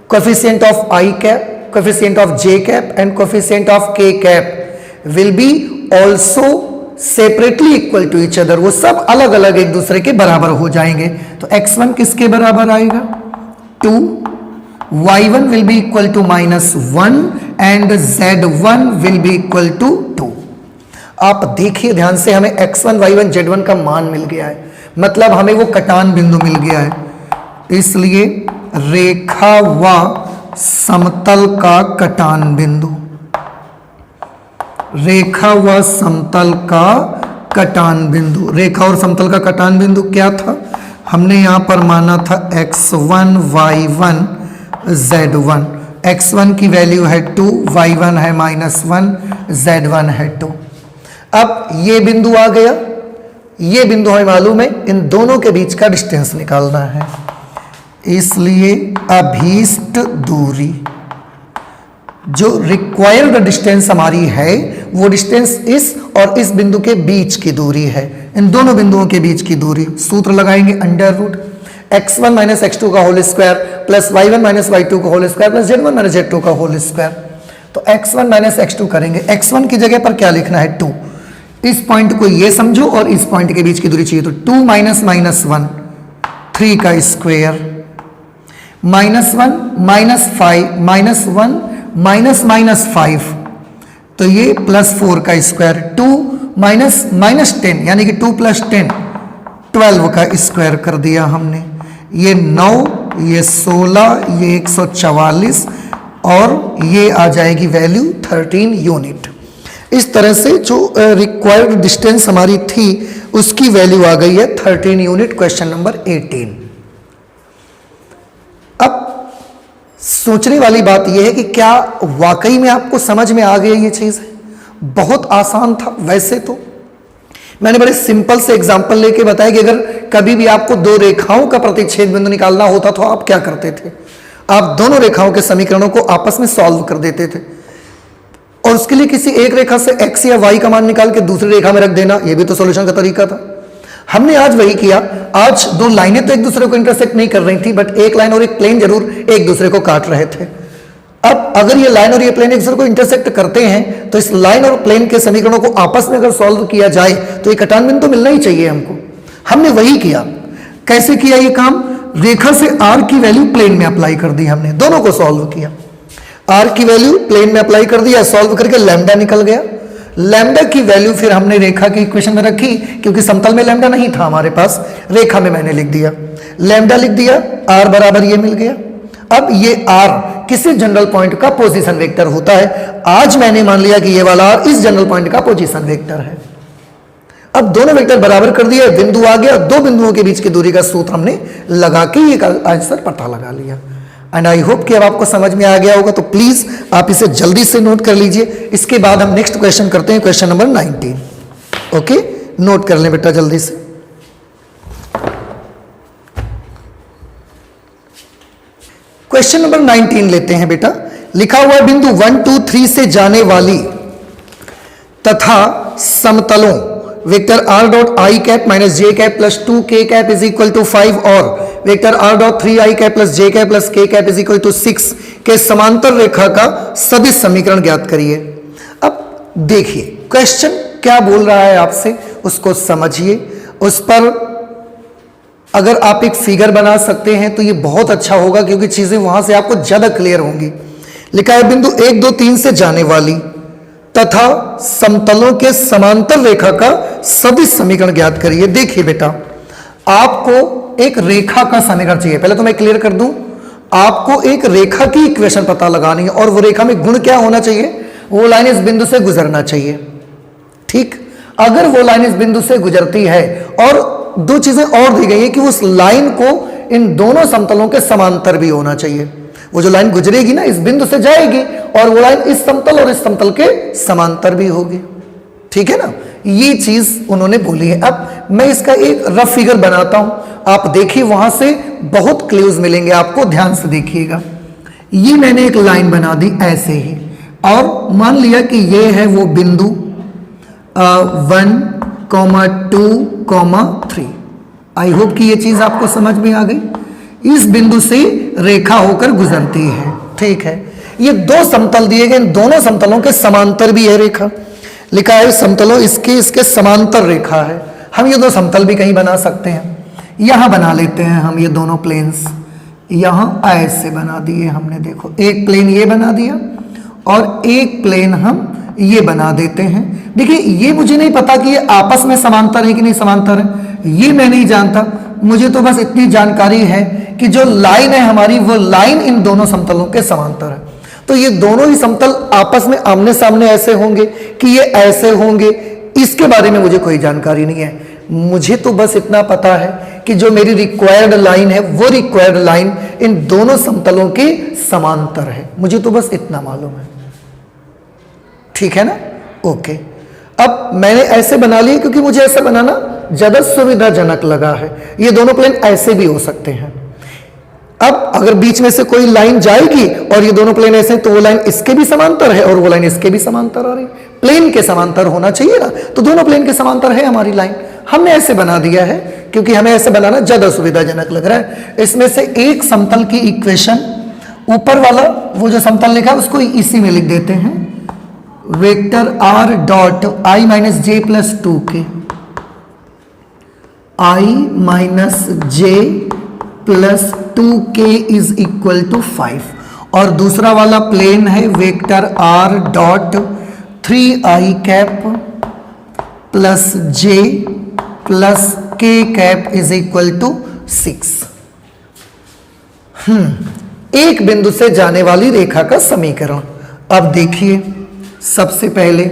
coefficient of I cap, coefficient of j cap and coefficient of k cap will be also separately equal to each other, वो सब अलग अलग एक दूसरे के बराबर हो जाएंगे। तो x1 किसके बराबर आएगा? 2, y1 will be equal to -1 and z1 will be equal to 2। आप देखिए ध्यान से, हमें x1 y1 z1 का मान मिल गया है, मतलब हमें वो कटान बिंदु मिल गया है। इसलिए रेखा व समतल का कटान बिंदु, रेखा व समतल का कटान बिंदु, रेखा और समतल का कटान बिंदु क्या था? हमने यहां पर माना था x1 y1 z1। x1 की वैल्यू है 2, y1 है -1, z1 है 2। अब ये बिंदु आ गया, ये बिंदु हमें मालूम है, इन दोनों के बीच का डिस्टेंस निकालना है। इसलिए अभीष्ट दूरी, जो रिक्वायर्ड डिस्टेंस हमारी है, वो डिस्टेंस इस और इस बिंदु के बीच की दूरी है, इन दोनों बिंदुओं के बीच की दूरी। सूत्र लगाएंगे √ x1 - x2 का whole square plus y1 - y2 का whole square plus z1 - z2 का होल स्क्वायर। तो x1 - x2 करेंगे, x1 की जगह पर क्या लिखना है? 2। इस पॉइंट को ये समझो और इस पॉइंट के बीच की दूरी चाहिए, तो 2 - -1 3 का स्क्वायर, -1 -5 -1 -5, तो ये +4 का स्क्वायर, 2 -10 यानी कि 2 + 10 12 का स्क्वायर कर दिया हमने। ये 9, ये 16, ये 144 और ये आ जाएगी वैल्यू 13 यूनिट। इस तरह से जो रिक्वायर्ड डिस्टेंस हमारी थी उसकी वैल्यू आ गई है 13 यूनिट, क्वेश्चन नंबर 18। अब सोचने वाली बात यह है कि क्या वाकई में आपको समझ में आ गई ये चीज? बहुत आसान था। वैसे तो मैंने बड़े सिंपल से एग्जांपल लेके बताया कि अगर कभी भी आपको दो रेखाओं का प्रतिच्छेद बिंदु निकालना होता तो आप क्या करते थे? आप दोनों रेखाओं के समीकरणों को आपस में सॉल्व कर देते थे, और उसके लिए किसी एक रेखा से x या y का मान निकाल के दूसरी रेखा में रख देना, यह भी तो सॉल्यूशन का तरीका था। हमने आज वही किया। आज दो लाइनें तो एक दूसरे को इंटरसेक्ट नहीं कर रही थी, बट एक लाइन और एक प्लेन जरूर एक दूसरे को काट रहे थे। अब अगर ये लाइन और ये प्लेन एक दूसरे को इंटरसेक्ट करते हैं तो इस लाइन और प्लेन के समीकरणों को आपस में अगर सॉल्व किया जाए तो एक कटान बिंदु तो मिलना ही चाहिए हमको। हमने वही किया। कैसे किया ये काम? रेखा से r की वैल्यू प्लेन में अप्लाई कर दी हमने, दोनों को सॉल्व किया। r की वैल्यू प्लेन में अप्लाई कर दिया, सॉल्व करके लैम्डा निकल गया। लैम्डा की वैल्यू फिर हमने रेखा की इक्वेशन में रखी, क्योंकि समतल में लैम्डा नहीं था हमारे पास, रेखा में मैंने लिख दिया, लैम्डा लिख दिया, r बराबर ये मिल गया। अब ये r किसी जनरल पॉइंट का पोजीशन वेक्टर होता है। आज मैंने मान लिया कि ये वाला r इस जनरल पॉइंट का पोजीशन वेक्टर है। अब दोनों वेक्टर बराबर कर दिया, बिंदु आ गया, दो बिंदुओं के बीच की दूरी का सूत्र हमने लगा के ये आंसर पता लगा लिया। एंड आई होप कि अब आपको समझ में आ गया होगा, तो प्लीज आप इसे जल्दी से नोट कर लीजिए। इसके बाद हम नेक्स्ट क्वेश्चन करते हैं, क्वेश्चन नंबर 19। ओके, नोट कर लें बेटा जल्दी से। क्वेश्चन नंबर 19 लेते हैं बेटा। लिखा हुआ बिंदु 1 2 3 से जाने वाली तथा समतलों vector r dot I cap minus J cap plus 2 K cap is equal to 5 और vector r dot 3 I cap plus J cap plus K cap is equal to 6 के समांतर रेखा का सदिश समीकरण ज्ञात करिए। अब देखिए क्वेश्चन क्या बोल रहा है आपसे, उसको समझिए। उस पर अगर आप एक फिगर बना सकते हैं तो ये बहुत अच्छा होगा, क्योंकि चीजें वहां से आपको ज्यादा क्लियर होंगी। लिखा है बिंदु 1 2 3 से जाने वाली तथा समतलों के समांतर रेखा का सदिश समीकरण ज्ञात करिए। देखिए बेटा, आपको एक रेखा का समीकरण चाहिए। पहले तो मैं क्लियर कर दूं, आपको एक रेखा की इक्वेशन पता लगानी है, और वो रेखा में गुण क्या होना चाहिए? वो लाइन इस बिंदु से गुजरना चाहिए। ठीक, अगर वो लाइन इस बिंदु से गुजरती है, और दो चीजें और दी गई है कि उस लाइन को इन दोनों समतलों के समांतर भी होना चाहिए। वो जो लाइन गुजरेगी ना इस बिंदु से जाएगी, और वो लाइन इस समतल और इस समतल के समांतर भी होगी। ठीक है ना, ये चीज उन्होंने बोली है। अब मैं इसका एक रफ फिगर बनाता हूं, आप देखिए वहां से बहुत क्लूज मिलेंगे आपको, ध्यान से देखिएगा। ये मैंने एक लाइन बना दी ऐसे ही, और मान लिया कि ये है वो बिंदु 1,2,3। आई होप कि ये चीज आपको समझ में आ गई। इस बिंदु से रेखा होकर गुजरती है, ठीक है। ये दो समतल दिए गए, इन दोनों समतलों के समांतर भी है रेखा, लिखा है समतलों इसके समांतर रेखा है। हम ये दो समतल भी कहीं बना सकते हैं, यहां बना लेते हैं हम ये दोनों प्लेन्स, यहां ऐसे बना दिए हमने, देखो एक प्लेन ये बना दिया और एक प्लेन हम ये बना देते हैं। देखिए ये मुझे नहीं पता कि ये आपस में समांतर है कि नहीं समांतर है, ये मैं नहीं जानता, मुझे तो बस इतनी जानकारी है कि जो लाइन है हमारी वो लाइन इन दोनों समतलों के समांतर है। तो ये दोनों ही समतल आपस में आमने सामने ऐसे होंगे कि ये ऐसे होंगे, इसके बारे में मुझे कोई जानकारी नहीं है। मुझे तो बस इतना पता है कि जो मेरी रिक्वायर्ड लाइन है वो रिक्वायर्ड लाइन इन दोनों समतलों के समांतर है, मुझे तो बस इतना मालूम है, ठीक है ना। ओके, अब मैंने ऐसे बना लिए क्योंकि मुझे ऐसे बनाना ज्यादा सुविधाजनक लगा है। ये दोनों प्लेन ऐसे भी हो सकते हैं। अब अगर बीच में से कोई लाइन जाएगी और ये दोनों प्लेन ऐसे, तो वो लाइन इसके भी समांतर है और वो लाइन इसके भी समांतर आ रही, प्लेन के समांतर होना चाहिए ना, तो दोनों प्लेन के समांतर है हमारी लाइन। हमने ऐसे बना दिया है क्योंकि हमें ऐसे बनाना ज्यादा सुविधाजनक लग रहा है। इसमें से एक समतल की इक्वेशन, ऊपर वाला वो जो समतल लिखा है उसको इसी में लिख देते हैं, vector r dot i minus J plus 2k, i minus J plus 2k is equal to 5। और दूसरा वाला प्लेन है vector r dot 3i cap plus j plus k cap is equal to 6। एक बिंदु से जाने वाली रेखा का समीकरण। अब देखिए, सबसे पहले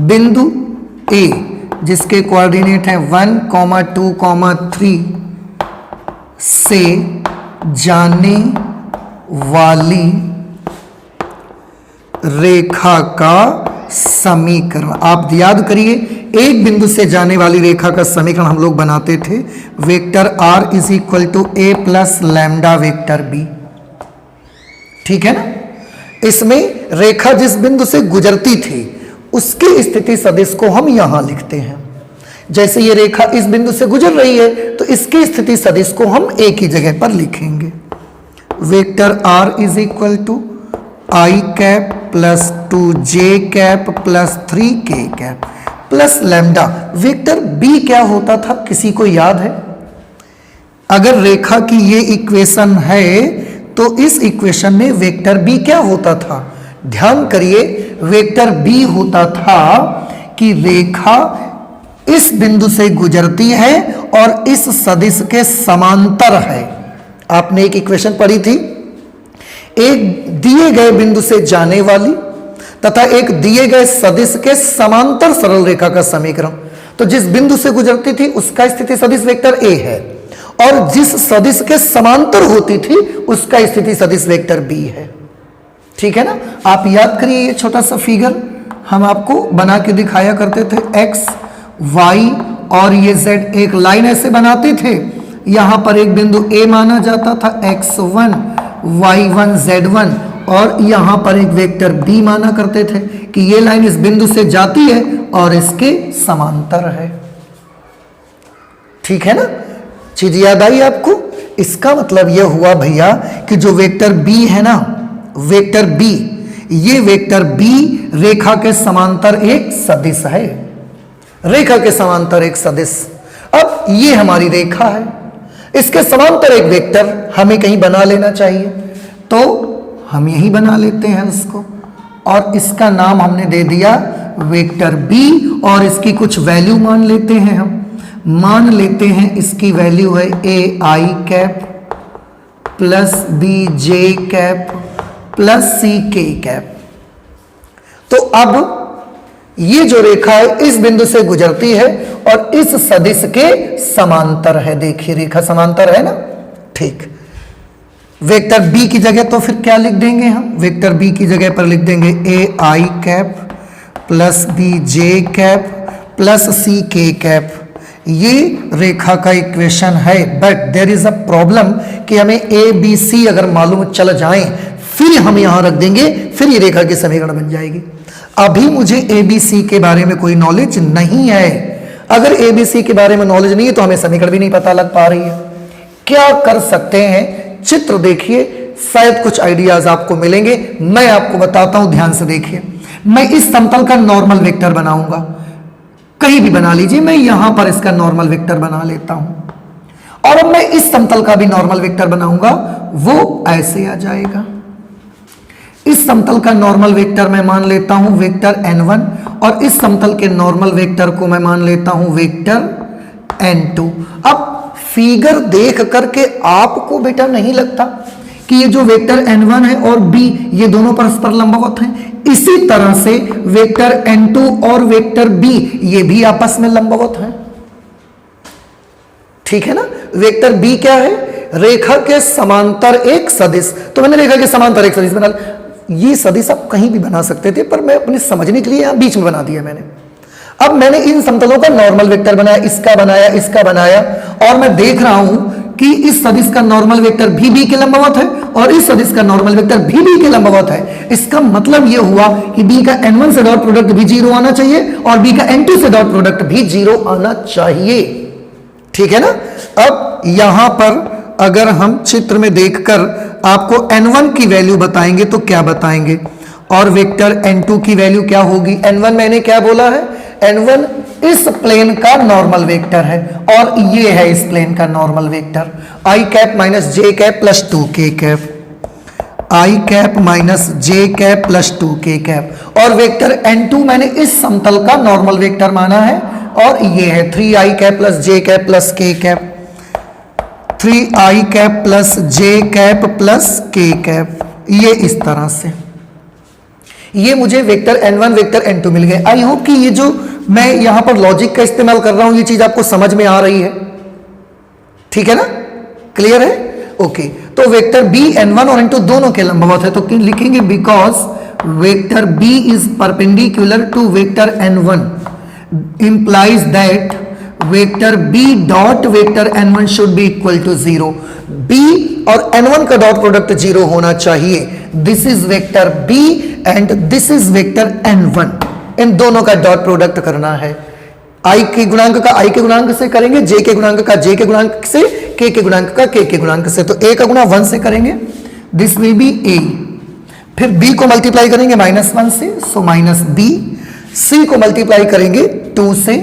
बिंदु A जिसके कोऑर्डिनेट है 1, 2, 3 से जाने वाली रेखा का समीकरण। आप याद करिए, एक बिंदु से जाने वाली रेखा का समीकरण हम लोग बनाते थे, vector r is equal to a plus lambda vector b, ठीक है ना। इसमें रेखा जिस बिंदु से गुजरती थी उसकी स्थिति सदिश को हम यहां लिखते हैं। जैसे ये रेखा इस बिंदु से गुजर रही है तो इसकी स्थिति सदिश को हम एक ही जगह पर लिखेंगे, vector r is equal to i cap plus 2j cap plus 3k cap plus lambda. Vector b क्या होता था, किसी को याद है? अगर रेखा की ये इक्वेशन है तो इस इक्वेशन में वेक्टर b क्या होता था? ध्यान करिए, वेक्टर b होता था कि रेखा इस बिंदु से गुजरती है और इस सदिश के समांतर है। आपने एक इक्वेशन पढ़ी थी, एक दिए गए बिंदु से जाने वाली तथा एक दिए गए सदिश के समांतर सरल रेखा का समीकरण। तो जिस बिंदु से गुजरती थी उसका स्थिति सदिश वेक्टर a है और जिस सदिश के समांतर होती थी उसका स्थिति सदिश वेक्टर b है, ठीक है ना। आप याद करिए, ये छोटा सा फिगर हम आपको बना के दिखाया करते थे, x y और ये z, एक लाइन ऐसे बनाते थे, यहां पर एक बिंदु a माना जाता था, x1 y1 z1, और यहां पर एक वेक्टर b माना करते थे कि ये लाइन इस बिंदु से जाती है और इसके समांतर है, ठीक है ना। चीज याद आई आपको? इसका मतलब यह हुआ भैया कि जो वेक्टर b है ना, वेक्टर b, ये वेक्टर b रेखा के समांतर एक सदिश है, रेखा के समांतर एक सदिश। अब ये हमारी रेखा है, इसके समांतर एक वेक्टर हमें कहीं बना लेना चाहिए, तो हम यही बना लेते हैं उसको, और इसका नाम हमने दे दिया वेक्टर b, और इसकी कुछ वैल्यू मान लेते हैं। हम मान लेते हैं इसकी वैल्यू है a i cap plus b j cap plus c k cap. तो अब ये जो रेखा है इस बिंदु से गुजरती है और इस सदिश के समांतर है। देखिए रेखा समांतर है ना, ठीक। वेक्टर b की जगह तो फिर क्या लिख देंगे हम? वेक्टर b की जगह पर लिख देंगे a i cap plus b j cap plus c k cap. ये रेखा का इक्वेशन है, but there is a problem कि हमें ए बी सी अगर मालूम चल जाए फिर हम यहां रख देंगे, फिर ये रेखा की समीकरण बन जाएगी। अभी मुझे ए बी सी के बारे में कोई नॉलेज नहीं है। अगर ए बी सी के बारे में नॉलेज नहीं है तो हमें समीकरण भी नहीं पता लग पा रही है। क्या कर सकते हैं, चित्र देखिए, शायद कुछ आइडियाज आपको मिलेंगे। मैं आपको बताता हूं, ध्यान से देखिए। मैं इस समतल का नॉर्मल वेक्टर बनाऊंगा, कहीं भी बना लीजिए, मैं यहां पर इसका नॉर्मल वेक्टर बना लेता हूं। और अब मैं इस समतल का भी नॉर्मल वेक्टर बनाऊंगा, वो ऐसे आ जाएगा। इस समतल का नॉर्मल वेक्टर मैं मान लेता हूं वेक्टर n1, और इस समतल के नॉर्मल वेक्टर को मैं मान लेता हूं वेक्टर n2। अब फिगर देख करके आपको बेटा नहीं लगता कि ये जो वेक्टर n1 है और b ये दोनों परस्पर लंबवत हैं? इसी तरह से वेक्टर n2 और वेक्टर b ये भी आपस में लंबवत हैं, ठीक है ना। वेक्टर b क्या है, रेखा के समांतर एक सदिश। तो मैंने रेखा के समांतर एक सदिश बना लिया। ये सदिश आप कहीं भी बना सकते थे, पर मैं अपने समझने के लिए यहां बीच में बना दिया मैंने। अब मैंने इन समतलों का नॉर्मल वेक्टर बनाया, इसका बनाया, इसका बनाया, और मैं देख रहा हूं कि इस सदिश का नॉर्मल वेक्टर भी b के लंबवत है और इस सदिश का नॉर्मल वेक्टर भी b के लंबवत है। इसका मतलब यह हुआ कि b का n1 से डॉट प्रोडक्ट भी 0 आना चाहिए और b का n2 से डॉट प्रोडक्ट भी 0 आना चाहिए, ठीक है ना। अब यहां पर अगर हम चित्र में देखकर आपको n1 की वैल्यू बताएंगे तो क्या बताएंगे, और वेक्टर n2 की वैल्यू क्या होगी। n1 मैंने क्या बोला है, n1 इस प्लेन का नॉर्मल वेक्टर है और ये है इस प्लेन का normal vector, i cap minus J cap plus 2k cap, i cap minus J cap plus 2k cap. और वेक्टर n2 मैंने इस समतल का नॉर्मल वेक्टर माना है और ये है 3i cap plus J cap plus k cap, 3i cap plus J cap plus k cap. ये इस तरह से ये मुझे वेक्टर n1 वेक्टर n2 मिल गए। आई होप कि ये जो मैं यहां पर लॉजिक का इस्तेमाल कर रहा हूं ये चीज आपको समझ में आ रही है, ठीक है ना, क्लियर है, ओके। तो वेक्टर b n1 और n2 दोनों के लंबवत है, तो लिखेंगे because vector b is perpendicular to vector n1 implies that vector b dot vector n1 should be equal to 0। b और n1 का डॉट प्रोडक्ट 0 होना चाहिए। This is vector b and this is vector n1, इन दोनों का dot product करना है। i के गुणांक का i के गुणांक से करेंगे, j के गुणांक का j के गुणांक से, k के गुणांक का k के गुणांक से। तो a का गुणा 1 से करेंगे, दिस विल बी a। फिर b को मल्टीप्लाई करेंगे -1 से, सो माइनस b। c को मल्टीप्लाई करेंगे 2 से,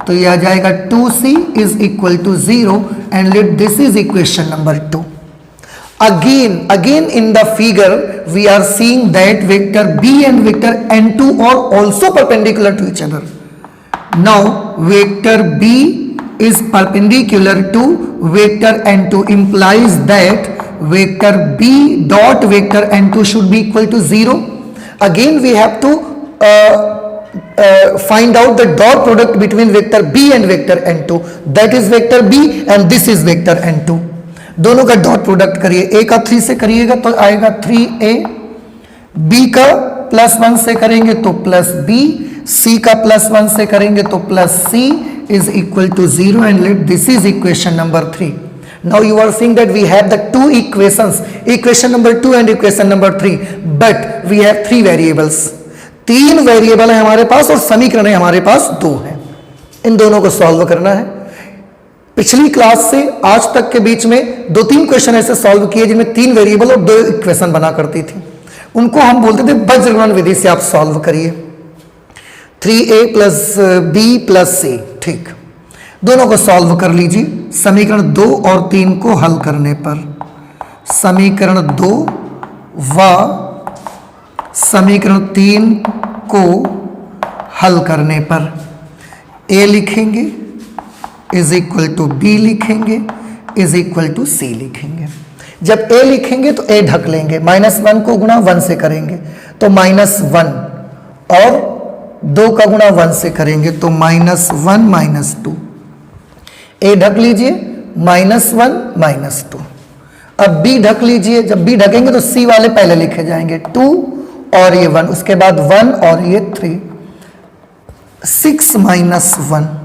तो यह आ जाएगा 2c is equal to 0 and let this is equation number 2। Again in the figure we are seeing that vector b and vector n2 are also perpendicular to each other. Now vector b is perpendicular to vector n2 implies that vector b dot vector n2 should be equal to 0. Again we have to find out the dot product between vector b and vector n2, that is vector b and this is vector n2। दोनों का dot product करिए, a का 3 से करिएगा तो आएगा 3a, b का +1 से करेंगे तो +b, c का +1 से करेंगे तो +c is equal to 0 and let this is equation number 3। Now you are seeing that we have the two equations, equation number 2 and equation number 3, but we have 3 variables. 3 variable है हमारे पास और समीकरण है हमारे पास 2 है। इन दोनों को सॉल्व करना है। पिछली क्लास से आज तक के बीच में 2-3 क्वेश्चन ऐसे सॉल्व किए जिनमें 3 वेरिएबल और 2 इक्वेशन बना करती थी, उनको हम बोलते थे वज्रगणन विधि से आप सॉल्व करिए। 3a plus b plus c, ठीक, दोनों को सॉल्व कर लीजिए। समीकरण 2 और 3 को हल करने पर, समीकरण 2 व समीकरण 3 को हल करने पर a लिखेंगे इज इक्वल टू बी लिखेंगे इज इक्वल टू सी लिखेंगे। जब a लिखेंगे तो a ढक लेंगे, -1 को गुणा 1 से करेंगे तो -1 और 2 का गुणा 1 से करेंगे तो -1 -2। a ढक लीजिए -1 -2। अब b ढक लीजिए, जब b ढकेंगे तो c वाले पहले लिखे जाएंगे 2 और ये 1, उसके बाद 1 और ये 3, 6 -1।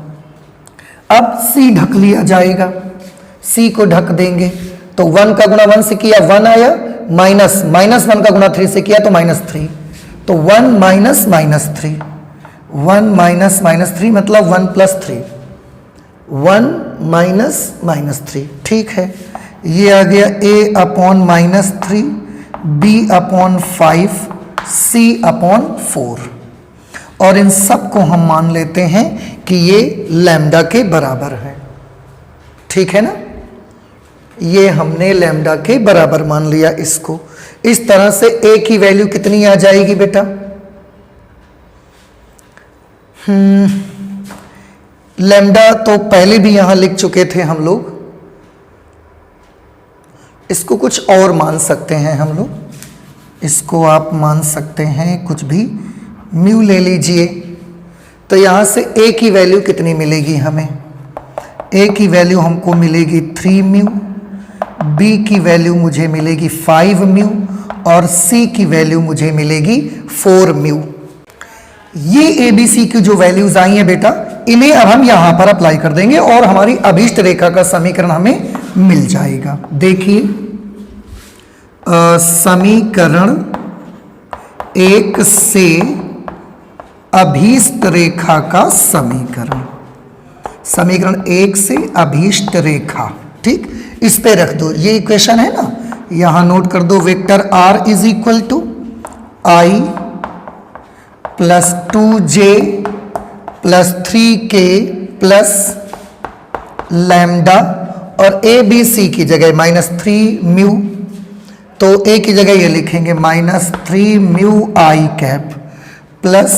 अब c ढक लिया जाएगा, c को ढक देंगे तो 1 का गुणा 1 से किया 1 आया, माइनस 1 का गुणा 3 से किया तो -3, तो 1 माइनस -3, 1 माइनस -3 मतलब 1 + 3, 1 माइनस -3, ठीक है। ये आ गया a/-3, b/5, c/4, और इन सब को हम मान लेते हैं कि ये लैम्डा के बराबर है, ठीक है ना। ये हमने लैम्डा के बराबर मान लिया इसको। इस तरह से a की वैल्यू कितनी आ जाएगी बेटा? लैम्डा तो पहले भी यहां लिख चुके थे हम लोग, इसको कुछ और मान सकते हैं हम लोग, इसको आप मान सकते हैं कुछ भी, म्यू ले लीजिए। तो यहां से a की वैल्यू कितनी मिलेगी हमें? a की वैल्यू हमको मिलेगी 3 म्यू, b की वैल्यू मुझे मिलेगी 5 म्यू और c की वैल्यू मुझे मिलेगी 4 म्यू। ये a b c की जो वैल्यूज आई हैं बेटा, इन्हें अब हम यहां पर अप्लाई कर देंगे और हमारी अभीष्ट रेखा का समीकरण हमें मिल जाएगा। देखिए समीकरण 1 से अभीष्ट रेखा का समीकरण, समीकरण 1 से अभीष्ट रेखा, ठीक, इस पे रख दो। ये इक्वेशन है ना, यहां नोट कर दो, vector r = I + 2j + 3k + lambda, और a b c की जगह -3 म्यू, तो a की जगह ये लिखेंगे -3 mu i cap plus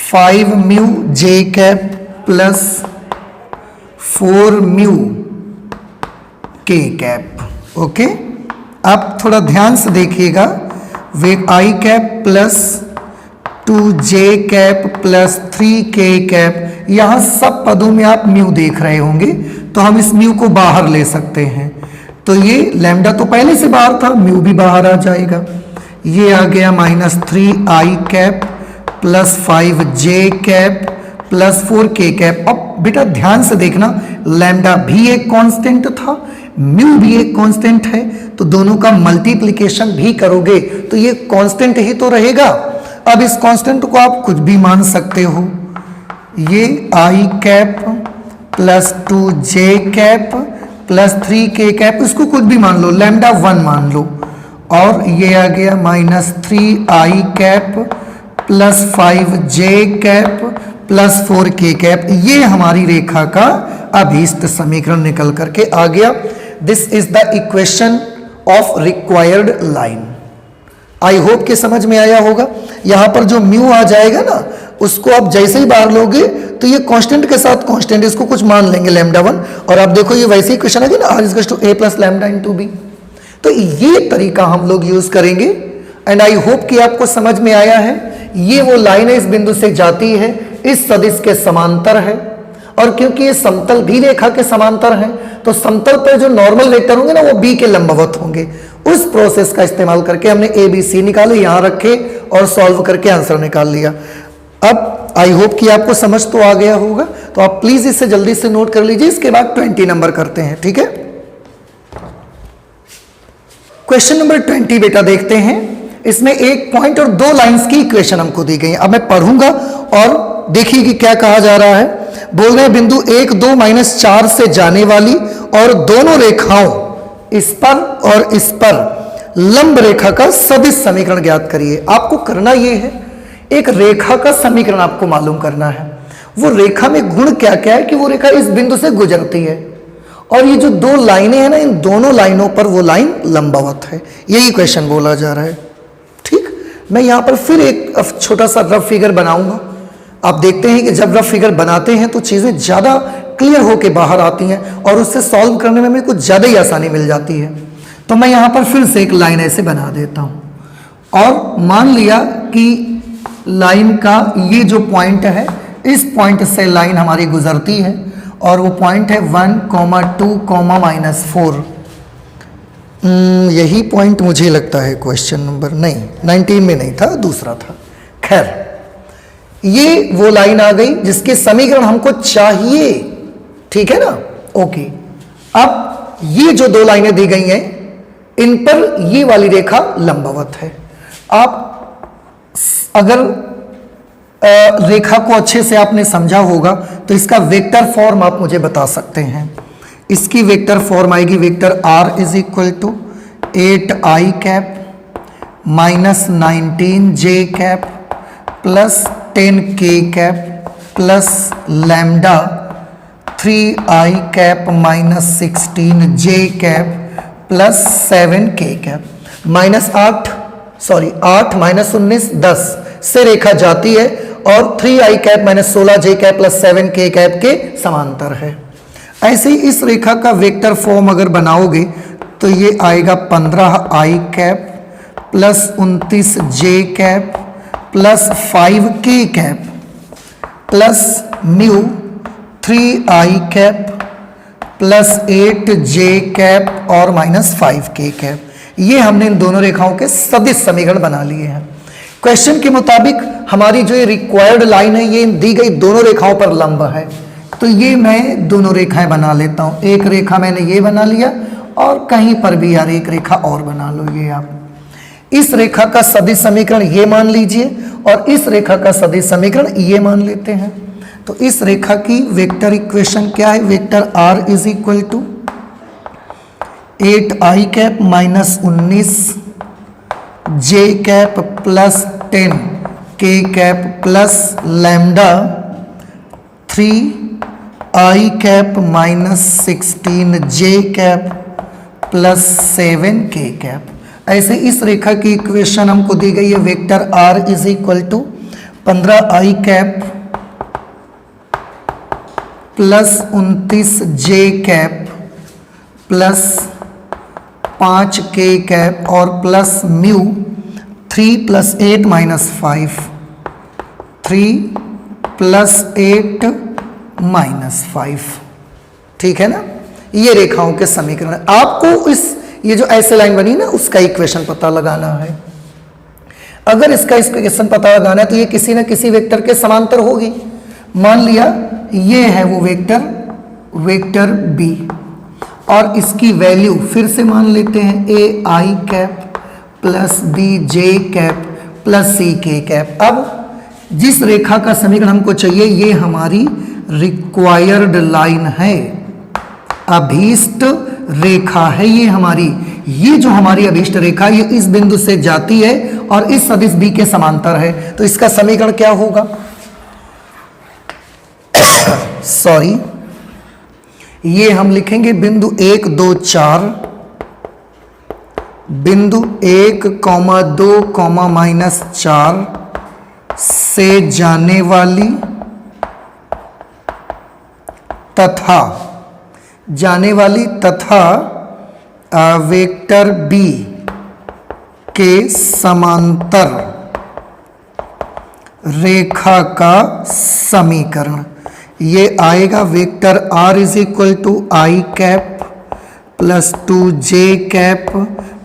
5 mu j cap plus 4 mu k cap. Okay, आप थोड़ा ध्यान से देखिएगा, वे i cap plus 2j cap plus 3k cap, यहां सब पदों में आप म्यू देख रहे होंगे, तो हम इस म्यू को बाहर ले सकते हैं। तो ये लैम्डा तो पहले से बाहर था, म्यू भी बाहर आ जाएगा। ये आ गया -3i cap plus 5j cap plus 4k cap. अब बेटा ध्यान से देखना, लैम्डा भी एक कांस्टेंट था, म्यू भी एक कांस्टेंट है, तो दोनों का मल्टीप्लिकेशन भी करोगे तो ये कांस्टेंट ही तो रहेगा। अब इस कांस्टेंट को आप कुछ भी मान सकते हो, ये i cap plus 2j cap plus 3k cap, इसको कुछ भी मान लो, लैम्डा 1 मान लो, और ये आ गया -3i cap plus 5j cap plus 4k cap. ये हमारी रेखा का अभीष्ट समीकरण निकल करके आ गया। This is the equation of required line. I hope कि समझ में आया होगा। यहां पर जो म्यू आ जाएगा ना, उसको आप जैसे ही बाहर लोगे तो ये कांस्टेंट के साथ कांस्टेंट, इसको कुछ मान लेंगे लैम्डा 1, और आप देखो ये वैसे ही क्वेश्चन है ना, r = a + लैम्डा × b। तो ये तरीका हम लोग यूज करेंगे, एंड आई होप कि आपको समझ में आया है। ये वो लाइन इस बिंदु से जाती है, इस सदिश के समांतर है, और क्योंकि ये समतल भी रेखा के समांतर है, तो समतल पर जो नॉर्मल वेक्टर होंगे ना, वो b के लंबवत होंगे। उस प्रोसेस का इस्तेमाल करके हमने a b c निकाले, यहां रखे और सॉल्व करके आंसर निकाल लिया। अब आई होप कि आपको समझ तो आ गया होगा, तो आप प्लीज इसे जल्दी से नोट कर लीजिए। इसके बाद 20 नंबर करते हैं, ठीक है। क्वेश्चन नंबर 20 बेटा देखते हैं। इसमें एक पॉइंट और 2 लाइंस की इक्वेशन हमको दी गई है। अब मैं पढ़ूंगा और देखिए कि क्या कहा जा रहा है। बोल रहे हैं बिंदु 1, 2, -4 से जाने वाली और दोनों रेखाओं, इस पर और इस पर लंब रेखा का सदिश समीकरण ज्ञात करिए। आपको करना यह है, एक रेखा का समीकरण आपको मालूम करना है। वो रेखा में गुण क्या क्या है कि वो रेखा इस बिंदु से गुजरती है, और ये जो 2 लाइनें हैं ना, इन दोनों लाइनों पर वो लाइन लंबवत है। यही क्वेश्चन बोला जा रहा है, ठीक। मैं यहां पर फिर एक छोटा सा रफ फिगर बनाऊंगा। आप देखते हैं कि जब रफ फिगर बनाते हैं तो चीजें ज्यादा क्लियर होके बाहर आती हैं, और उससे सॉल्व करने में हमें कुछ ज्यादा ही आसानी मिल जाती है। तो मैं यहां पर फिर से एक लाइन ऐसे बना देता हूं, और मान लिया कि लाइन का ये जो पॉइंट है, इस पॉइंट से लाइन हमारी गुजरती है, और वो पॉइंट है 1, 2, -4। यही पॉइंट मुझे लगता है क्वेश्चन नंबर, नहीं 19 में नहीं था, दूसरा था। खैर, ये वो लाइन आ गई जिसके समीकरण हमको चाहिए, ठीक है ना। ओके, अब ये जो दो लाइनें दी गई हैं इन पर ये वाली रेखा लंबवत है। आप अगर रेखा को अच्छे से आपने समझा होगा तो इसका वेक्टर फॉर्म आप मुझे बता सकते हैं। इसकी वेक्टर फॉर्म आएगी vector r is equal to 8i cap minus 19j cap plus 10k cap plus lambda 3i cap minus 16j cap plus 7k cap. आठ माइनस 19 10 से रेखा जाती है और 3i cap minus 16j cap plus 7k cap के समांतर है। ऐसे ही इस रेखा का वेक्टर फॉर्म अगर बनाओगे तो ये आएगा 15i cap plus 29j cap plus 5k cap plus mu 3i cap plus 8j cap और माइनस 5k कैप। ये हमने इन दोनों रेखाओं के सदिश समीकरण बना लिए हैं। क्वेश्चन के मुताबिक हमारी जो ये रिक्वायर्ड लाइन है ये दी गई दोनों रेखाओं पर लंब है, तो ये मैं दोनों रेखाएं बना लेता हूं। एक रेखा मैंने ये बना लिया और कहीं पर भी यार एक रेखा और बना लो। ये आप इस रेखा का सदिश समीकरण ये मान लीजिए और इस रेखा का सदिश समीकरण ये मान लेते हैं। तो इस रेखा की वेक्टर इक्वेशन क्या है? Vector r is equal to 8i cap minus 19j cap plus 10k cap plus lambda 3i cap minus 16j cap plus 7k cap. ऐसे इस रेखा की इक्वेशन हमको दी गई है vector r is equal to 15i cap plus 29j cap plus 5k cap और plus mu 3 plus 8 minus 5 3 plus 8 minus 5, ठीक है ना। ये रेखाओं के समीकरण आपको इस ये जो ऐसे लाइन बनी ना उसका इक्वेशन पता लगाना है। अगर इसका इक्वेशन पता लगाना है तो ये किसी ना किसी वेक्टर के समांतर होगी। मान लिया ये है वो वेक्टर बी और इसकी वैल्यू फिर से मान लेते हैं A I cap plus B J cap plus C K cap. अब जिस रेखा का समीकरण हमको चाहिए ये हमारी रिक्वायर्ड लाइन है, अभीष्ट रेखा है ये हमारी। ये जो हमारी अभीष्ट रेखा ये इस बिंदु से जाती है और इस सदिश बी के समांतर है। तो इसका समीकरण क्या होगा? सॉरी, ये हम लिखेंगे बिंदु 1 2 4 बिंदु 1 2 माइनस 4 से जाने वाली तथा वेक्टर बी के समांतर रेखा का समीकरण ये आएगा vector r is equal to I cap plus 2j cap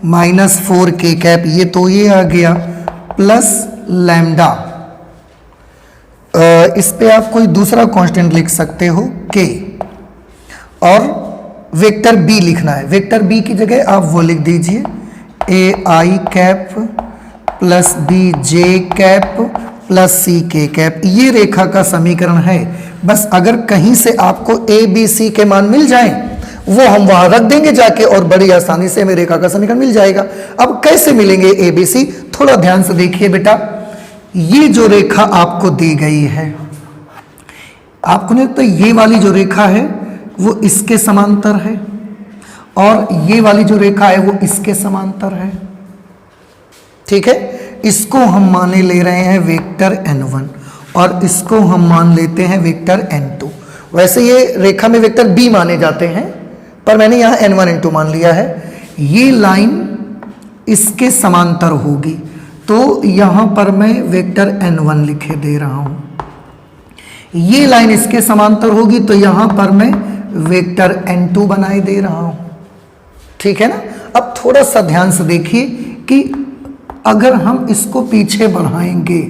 minus 4k cap, ये तो ये आ गया प्लस लैम्डा। इस पे आप कोई दूसरा कांस्टेंट लिख सकते हो k और वेक्टर b लिखना है। वेक्टर b की जगह आप वो लिख दीजिए A I cap plus B J cap plus C K cap. ये रेखा का समीकरण है। बस अगर कहीं से आपको ए बी सी के मान मिल जाएं वो हम वहां रख देंगे जाके और बड़ी आसानी से हमें रेखा का समीकरण मिल जाएगा। अब कैसे मिलेंगे ए बी सी? थोड़ा ध्यान से देखिए बेटा, ये जो रेखा आपको दी गई है आपको नहीं लगता ये वाली जो रेखा है वो इसके समांतर है और ये वाली जो रेखा है वो इसके समांतर है, ठीक है। इसको हम माने ले रहे हैं वेक्टर n1 और इसको हम मान लेते हैं वेक्टर n2। वैसे ये रेखा में वेक्टर b माने जाते हैं पर मैंने यहाँ n1 n2 मान लिया है। ये लाइन इसके समांतर होगी तो यहाँ पर मैं वेक्टर n1 लिखे दे रहा हूँ। ये लाइन इसके समांतर होगी तो यहाँ पर मैं वेक्टर n2 बनाए दे रहा हूँ, ठीक है ना। अब थोड़ा सा ध्यान से देखिए कि अगर हम इसको पीछे बढ़ाएंगे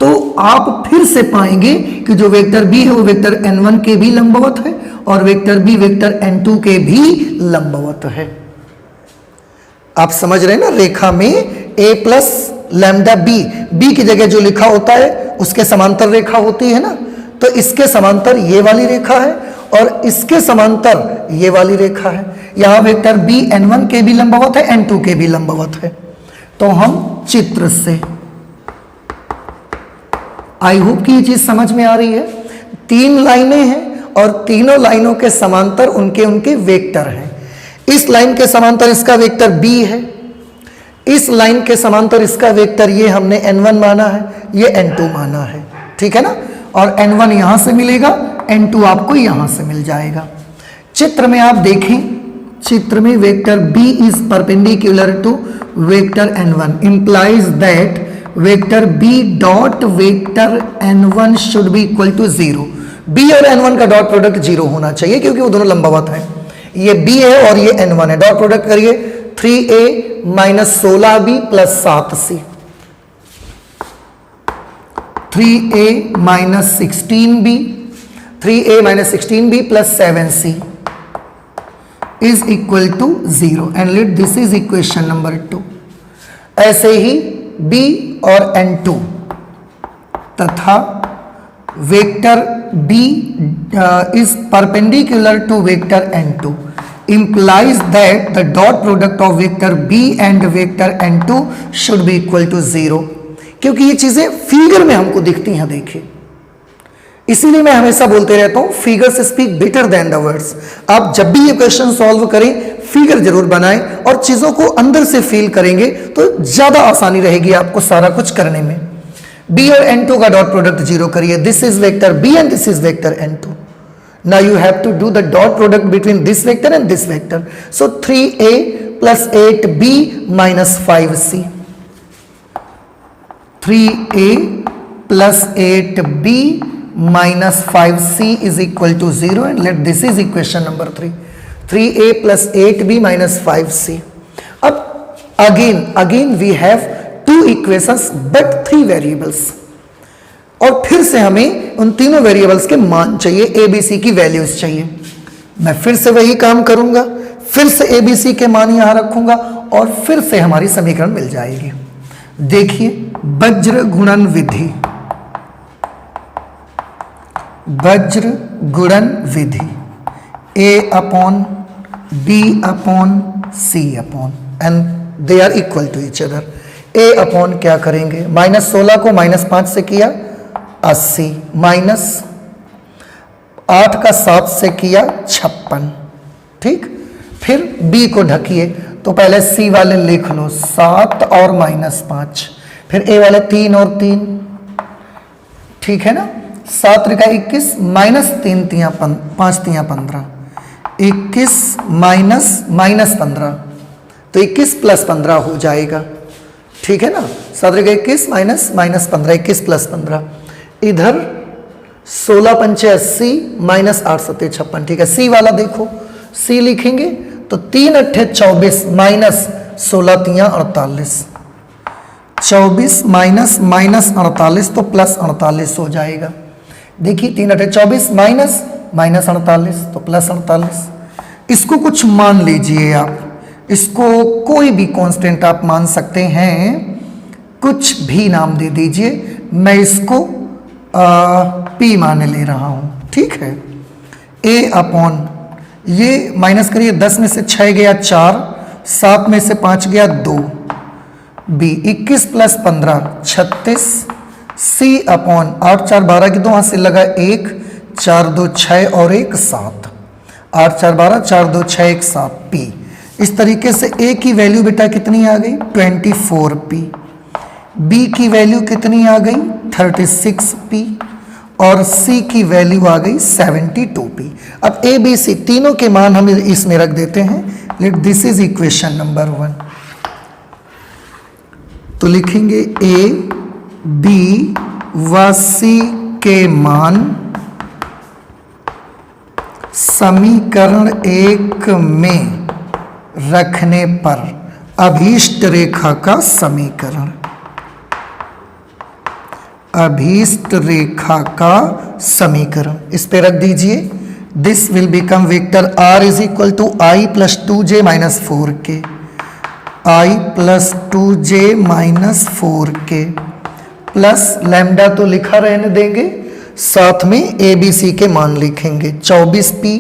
तो आप फिर से पाएंगे कि जो वेक्टर बी है वो वेक्टर n1 के भी लंबवत है और वेक्टर बी वेक्टर n2 के भी लंबवत है। आप समझ रहे हैं ना, रेखा में a plus lambda B, B की जगह जो लिखा होता है उसके समांतर रेखा होती है ना, तो इसके समांतर ये वाली रेखा है और इसके समांतर ये वाली रेखा है। यहां वेक्टर बी n1 के भी लंबवत है, n2 के भी लंबवत है। तो हम चित्र से, आई होप कि ये चीज समझ में आ रही है। 3 लाइनें हैं और तीनों लाइनों के समांतर उनके उनके वेक्टर हैं। इस लाइन के समांतर इसका वेक्टर b है, इस लाइन के समांतर इसका वेक्टर ये हमने n1 माना है, ये n2 माना है, ठीक है ना। और n1 यहां से मिलेगा, n2 आपको यहां से मिल जाएगा। चित्र में आप देखें, चित्र में vector b is perpendicular to vector n1 implies that vector b dot vector n1 should be equal to 0। b और n1 का डॉट प्रोडक्ट 0 होना चाहिए क्योंकि वो दोनों लंबवत हैं। ये b है और ये n1 है, डॉट प्रोडक्ट करिए 3a minus 16b plus 7c, 3a minus 16b, 3a minus 16b plus 7c is equal to 0 and let this is equation number 2। ऐसे ही b और n2 तथा vector b is perpendicular to vector n2 implies that the dot product of vector b and vector n2 should be equal to 0। क्योंकि ये चीजें figure में हमको दिखती हैं, देखिए, इसीलिए मैं हमेशा बोलते रहता हूं figures speak better than the words. आप जब भी ये क्वेश्चन सॉल्व करें फिगर जरूर बनाएं और चीजों को अंदर से फील करेंगे तो ज्यादा आसानी रहेगी आपको सारा कुछ करने में। b और n2 का डॉट प्रोडक्ट 0 करिए, this is vector b and this is vector n2। Now you have to do the dot product between this vector and this vector. So 3a plus 8b minus 5c, 3a plus 8b minus 5c is equal to 0 and let this is equation number 3, 3a plus 8b minus 5c। अब again we have 2 equations but 3 variables और फिर से हमें उन तीनों variables के मान चाहिए, a b c की वैल्यूज चाहिए। मैं फिर से वही काम करूंगा, फिर से a b c के मान यहां रखूंगा और फिर से हमारी समीकरण मिल जाएगी। देखिए, वज्र गुणन विधि, वज्र गुणन विधि, a upon b upon c upon and they are equal to each other. a upon क्या करेंगे, माइनस 16 को माइनस 5 से किया 80, माइनस 8 का 7 से किया 56, ठीक। फिर b को ढकिए, तो पहले c वाले लिख लो 7 और माइनस 5, फिर a वाले 3 और 3, ठीक है ना। 7 का 21 माइनस 3 तिया 5 तिया 15, 21 माइनस 15, तो 21 प्लस 15 हो जाएगा, ठीक है ना। 7 का 21 माइनस 15, 21 प्लस 15, इधर 16 पंचे 80 माइनस 8 सत्ते 56, ठीक है। सी वाला देखो, सी लिखेंगे तो 3 अट्ठे 24 माइनस 16 तिया 48, 24 माइनस 48 तो प्लस 48 हो जाएगा। देखिए 3 अट्ठे 24 माइनस 48 तो प्लस 48। इसको कुछ मान लीजिए आप, इसको कोई भी कांस्टेंट आप मान सकते हैं, कुछ भी नाम दे दीजिए, मैं इसको p माने ले रहा हूं, ठीक है। a अपॉन ये माइनस करिए, 10 में से 6 गया 4, 7 में से 5 गया 2, b 21 प्लस 15 36, c अपॉन 8 4 12 की 2 हाथ से लगा 1, 4 2 6 और 1 7, 8 4 12 4 2 6 1 7 p। इस तरीके से a की वैल्यू बेटा कितनी आ गई 24p, b की वैल्यू कितनी आ गई 36p और c की वैल्यू आ गई 72p। अब a b c तीनों के मान हम इसमें रख देते हैं। Late this is equation number 1। तो लिखेंगे a b व c के मान समीकरण 1 में रखने पर अभीष्ट रेखा का समीकरण अभीष्ट रेखा का समीकरण। इस पे रख दीजिए, this will become vector r is equal to I plus 2j minus 4k, I plus 2j minus 4k plus lambda तो लिखा रहने देंगे, साथ में ए बी सी के मान लिखेंगे। 24p,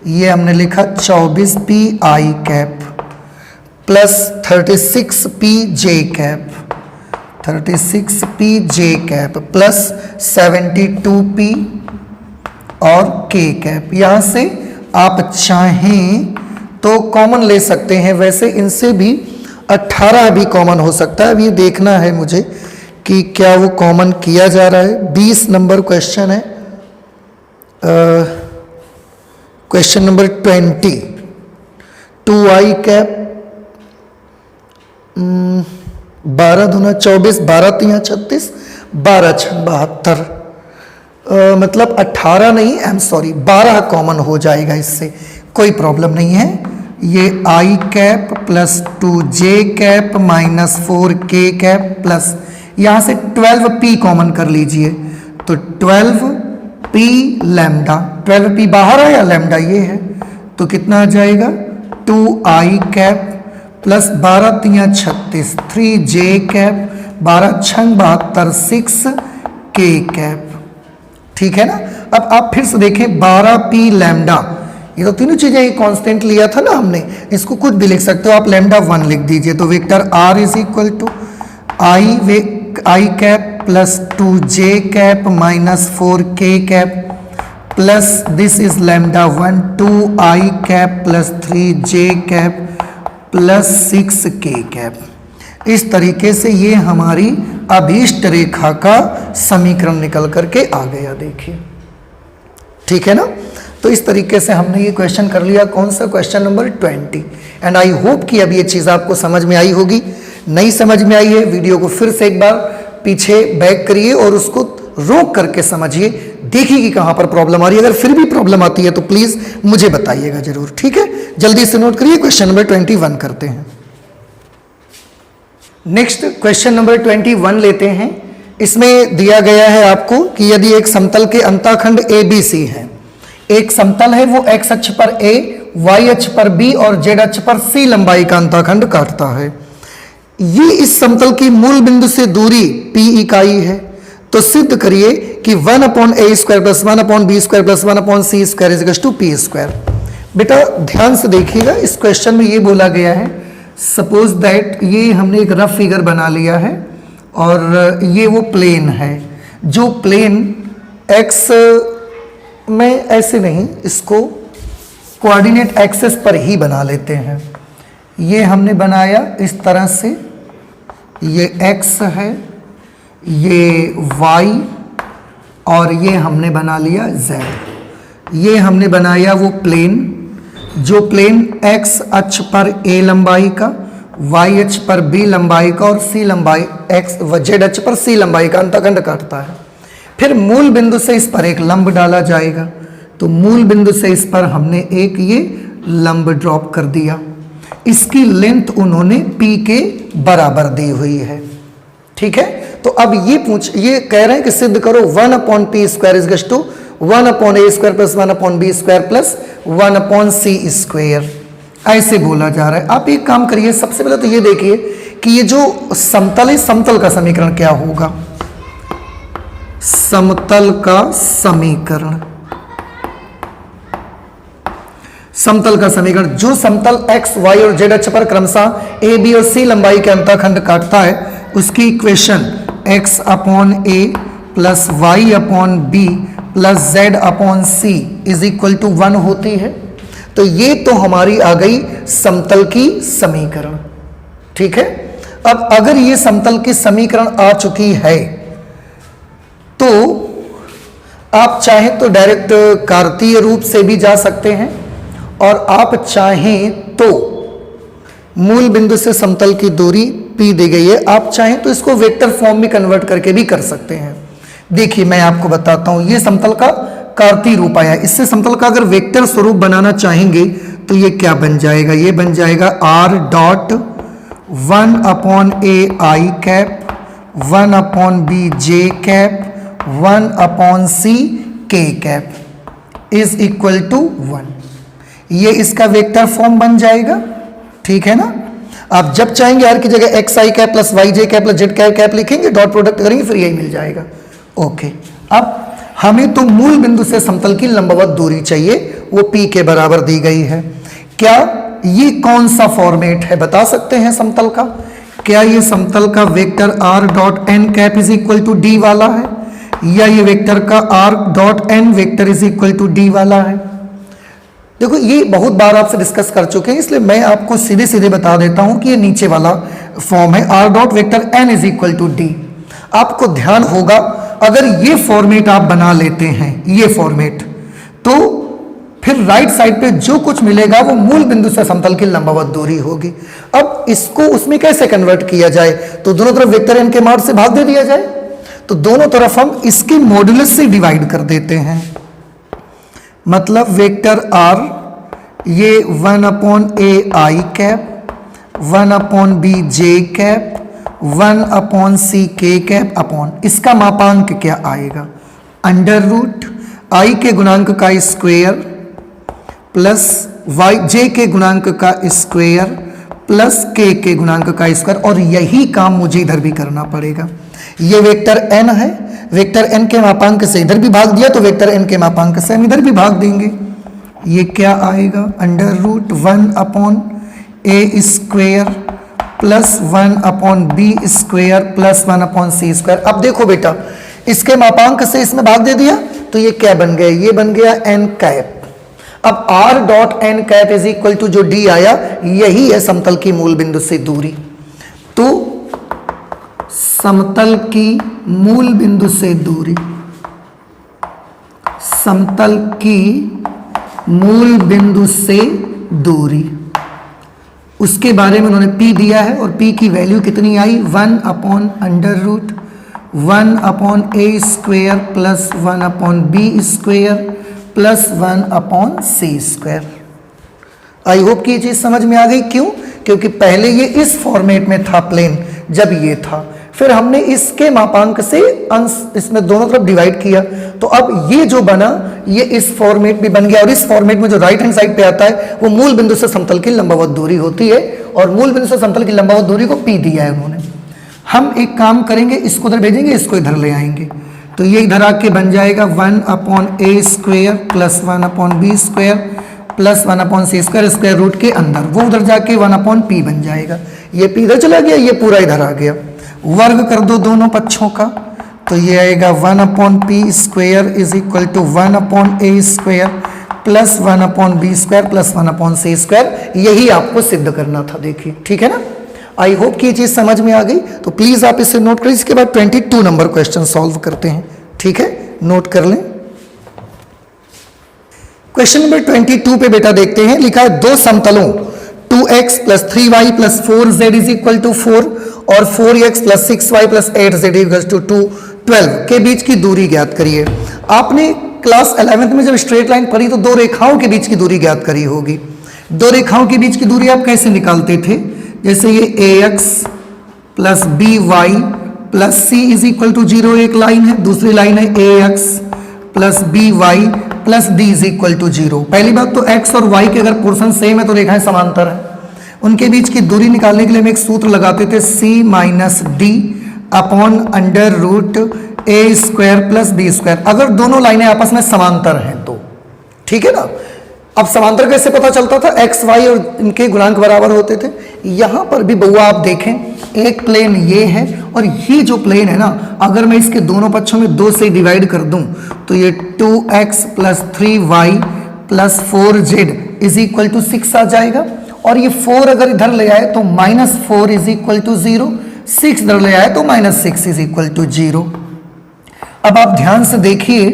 ये हमने लिखा 24p आई कैप प्लस 36p जे कैप, 36p जे कैप प्लस 72p और k कैप। यहाँ से आप चाहें तो कॉमन ले सकते हैं, वैसे इनसे भी 18 भी कॉमन हो सकता है। अब ये देखना है मुझे कि क्या वो कॉमन किया जा रहा है। 20 नंबर क्वेश्चन है, क्वेश्चन नंबर 20, 2i कैप 12 दूना 24, 12 तिया 36, 12 छन 72, मतलब 18 नहीं, आई एम सॉरी 12 कॉमन हो जाएगा, इससे कोई प्रॉब्लम नहीं है। ये I cap plus 2j cap minus 4k cap plus यहाँ से 12p कॉमन कर लीजिए, तो 12p लैम्डा, 12p बाहर आया, लैम्डा ये है, तो कितना आ जाएगा 2i कैप प्लस 12 तिया 36, 3j कैप, 12 छंग 72, 6k कैप। ठीक है ना। अब आप फिर से देखें 12p लैम्डा, ये तो तीनों चीजें एक कांस्टेंट लिया था ना हमने, इसको कुछ भी लिख सकते हो आप, लैम्डा 1 लिख दीजिए, तो vector r is equal to I cap plus 2j cap minus 4k cap plus this is lambda 1, 2i cap plus 3j cap plus 6k cap. इस तरीके से ये हमारी अभीष्ट रेखा का समीकरण निकल करके आ गया, देखिए। ठीक है ना। तो इस तरीके से हमने ये क्वेश्चन कर लिया, कौन सा, question number 20। And I hope कि अब ये चीज़ आपको समझ में आई होगी। नहीं समझ में आई है, वीडियो को फिर से एक बार पीछे बैक करिए और उसको रोक करके समझिए, देखिए कि कहाँ पर प्रॉब्लम आ रही है। अगर फिर भी प्रॉब्लम आती है तो प्लीज़ मुझे बताइएगा जरूर, ठीक है। जल्दी से नोट करिए, क्वेश्चन नंबर 21 करते हैं। नेक्स्ट क्वेश्चन नंबर 21 लेते हैं। इसमें दिया गया है आपको कि यदि एक समतल के अंतःखंड ABC है, एक समतल है वो x अक्ष पर A, y अक्ष पर B और z अक्ष पर C लंबाई का अंतःखंड काटता है। ये इस समतल की मूल बिंदु से दूरी p इकाई है, तो सिद्ध करिए कि 1/a² plus 1/b² plus 1/c² is equal to p²। बेटा ध्यान से देखिएगा, इस क्वेश्चन में ये बोला गया है, सपोज दैट ये हमने एक रफ फिगर बना लिया है और ये वो प्लेन है, जो प्लेन x में ऐसे नहीं, इसको कोऑर्डिनेट एक्सेस पर ही बना लेते हैं। ये हमने बनाया इस तरह से, ये x है, ये y और ये हमने बना लिया z। ये हमने बनाया वो प्लेन, जो प्लेन x अक्ष पर a लंबाई का, y अक्ष पर b लंबाई का और c लंबाई x z अक्ष पर c लंबाई का अंतःखंड काटता है। फिर मूल बिंदु से इस पर एक लंब डाला जाएगा, तो मूल बिंदु से इस पर हमने एक ये लंब ड्रॉप कर दिया। इसकी लेंथ उन्होंने p के बराबर दी हुई है। ठीक है। तो अब ये कह रहे हैं कि सिद्ध करो 1/p² is equal to 1/a² plus 1/b² plus 1/c²। ऐसे बोला जा रहा है। आप एक काम करिए, सबसे पहले तो ये देखिए कि ये जो समतल है, समतल का समीकरण क्या होगा। समतल का समीकरण, समतल का समीकरण, जो समतल x, y और z अक्ष पर क्रमशः a, b और c लंबाई के अंतःखंड काटता है, उसकी equation x/a plus y/b plus z/c is equal to 1 होती है। तो ये तो हमारी आ गई समतल की समीकरण। ठीक है। अब अगर ये समतल की समीकरण आ चुकी है तो आप चाहें तो डायरेक्ट कार्तीय रूप से भी जा सकते हैं, और आप चाहें तो मूल बिंदु से समतल की दूरी p दी गई है, आप चाहें तो इसको वेक्टर फॉर्म में कन्वर्ट करके भी कर सकते हैं। देखिए मैं आपको बताता हूं, ये समतल का कार्तीय रूप आया। इससे समतल का अगर वेक्टर स्वरूप बनाना चाहेंगे तो ये क्या बन जाएगा, ये बन जाएगा r dot 1/a i cap 1 upon B J cap 1 upon C K cap is equal to 1। ये इसका वेक्टर फॉर्म बन जाएगा, ठीक है ना। आप जब चाहेंगे हर की जगह एक्स आई कैप प्लस वाई जे कैप प्लस जेड कैप लिखेंगे, डॉट प्रोडक्ट करेंगे, फिर यही मिल जाएगा। ओके, अब हमें तो मूल बिंदु से समतल की लंबवत दूरी चाहिए, वो P के बराबर दी गई है। क्या ये कौन सा फॉर्मेट है बता सकते हैं समतल का? क्या ये समतल का vector r dot N cap is equal to D वाला है, या ये वेक्टर का r dot N vector is equal to D वाला है? देखो, ये बहुत बार आपसे डिस्कस कर चुके हैं, इसलिए मैं आपको सीधे सीधे बता देता हूं कि ये नीचे वाला फॉर्म है, r dot vector n is equal to D. आपको ध्यान होगा, अगर ये फॉर्मेट आप बना लेते हैं, ये फॉर्मेट, तो फिर राइट साइड पे जो कुछ मिलेगा वो मूल बिंदु से समतल की लंबवत दूरी होगी। अब इसको उसमें कैसे कन्वर्ट किया जाए? तो दोनों तरफ वेक्टर एन के माड से भाग दे दिया जाए, तो दोनों तरफ हम इसके मॉड्यूलस से डिवाइड कर देते हैं। मतलब वेक्टर आर ये 1 upon A I cap 1 upon B J cap 1 upon C K cap upon, इसका मापांक क्या आएगा? अंडर रूट आई के गुणांक का स्क्वायर प्लस वाई जे के गुणांक का स्क्वायर प्लस के गुणांक का स्क्वायर, और यही काम मुझे इधर भी करना पड़ेगा। ये वेक्टर एन है, वेक्टर एन के मापांक से इधर भी भाग दिया तो वेक्टर एन के मापांक से हम इधर भी भाग देंगे। ये क्या आएगा? Under root 1 upon A square plus 1 upon B square plus 1 upon C square. अब देखो बेटा, इसके मापांक से इसमें भाग दे दिया तो ये क्या बन गया? ये बन गया एन कैप। अब r dot N cap is equal to जो d आया, यही है समतल की मूल बिंदु से दूरी। तो समतल की मूल बिंदु से दूरी, समतल की मूल बिंदु से दूरी, उसके बारे में उन्होंने P दिया है, और P की वैल्यू कितनी आई? 1 upon under root 1 upon A square plus 1 upon B square plus 1 upon C square. I hope कि ये चीज समझ में आ गई। क्यों? क्योंकि पहले ये इस फॉर्मेट में था प्लेन, जब ये था, फिर हमने इसके मापांक से अंश इसमें दोनों तरफ डिवाइड किया, तो अब ये जो बना ये इस फॉर्मेट भी बन गया, और इस फॉर्मेट में जो राइट हैंड साइड पे आता है वो मूल बिंदु से समतल की लंबवत दूरी होती है, और मूल बिंदु से समतल की लंबवत दूरी को P दिया है उन्होंने। हम एक काम करेंगे, इसको इधर भेजेंगे, इसको इधर ले आएंगे, तो ये इधर आके बन जाएगा 1 upon A square plus 1 upon B square plus 1 upon C square, square root के अंदर, वो उधर जाके 1 अपॉन पी बन जाएगा। ये P इधर चला गया, ये पूरा इधर आ गया। वर्ग कर दो दोनों पक्षों का, तो ये आएगा 1 upon P square is equal to 1 upon A square plus 1 upon B square plus 1 upon C square. यही आपको सिद्ध करना था, देखिए, ठीक है ना। आई होप कि ये चीज समझ में आ गई। तो प्लीज आप इसे नोट करें, इसके बाद 22 नंबर क्वेश्चन सॉल्व करते हैं, ठीक है, नोट कर लें। क्वेश्चन नंबर 22 पे बेटा देखते हैं, लिखा है दो समतलों 2x plus 3y plus 4z is equal to 4 और 4x plus 6y plus 8z equal to 12 के बीच की दूरी ज्ञात करिए। आपने क्लास 11th में जब स्ट्रेट लाइन पढ़ी तो दो रेखाओं के बीच की दूरी ज्ञात करी होगी। दो रेखाओं के बीच की दूरी आप कैसे निकालते थे? जैसे ये ax plus by plus c is equal to 0 एक लाइन है, दूसरी लाइन है ax plus by plus d is equal to 0। पहली बात तो x और y के अगर पोर्शन सेम है तो रेखाएं समांतर है। उनके बीच की दूरी निकालने के लिए हम एक सूत्र लगाते थे, c minus D upon under root A square plus B square, अगर दोनों लाइनें आपस में समांतर हैं तो, ठीक है ना। अब समांतर कैसे पता चलता था? एक्स वाई और इनके गुणांक बराबर होते थे। यहां पर भी बउआ आप देखें, एक प्लेन ये है और ये जो प्लेन है ना, अगर मैं इसके दोनों पक्षों में 2 से डिवाइड कर दूं तो ये 2x plus 3y plus 4z is equal to 6 आ जाएगा, और ये 4 अगर इधर ले आए तो -4 इज इक्वल टू 0, 6 इधर ले आए तो -6 इज इक्वल टू 0। अब आप ध्यान से देखिए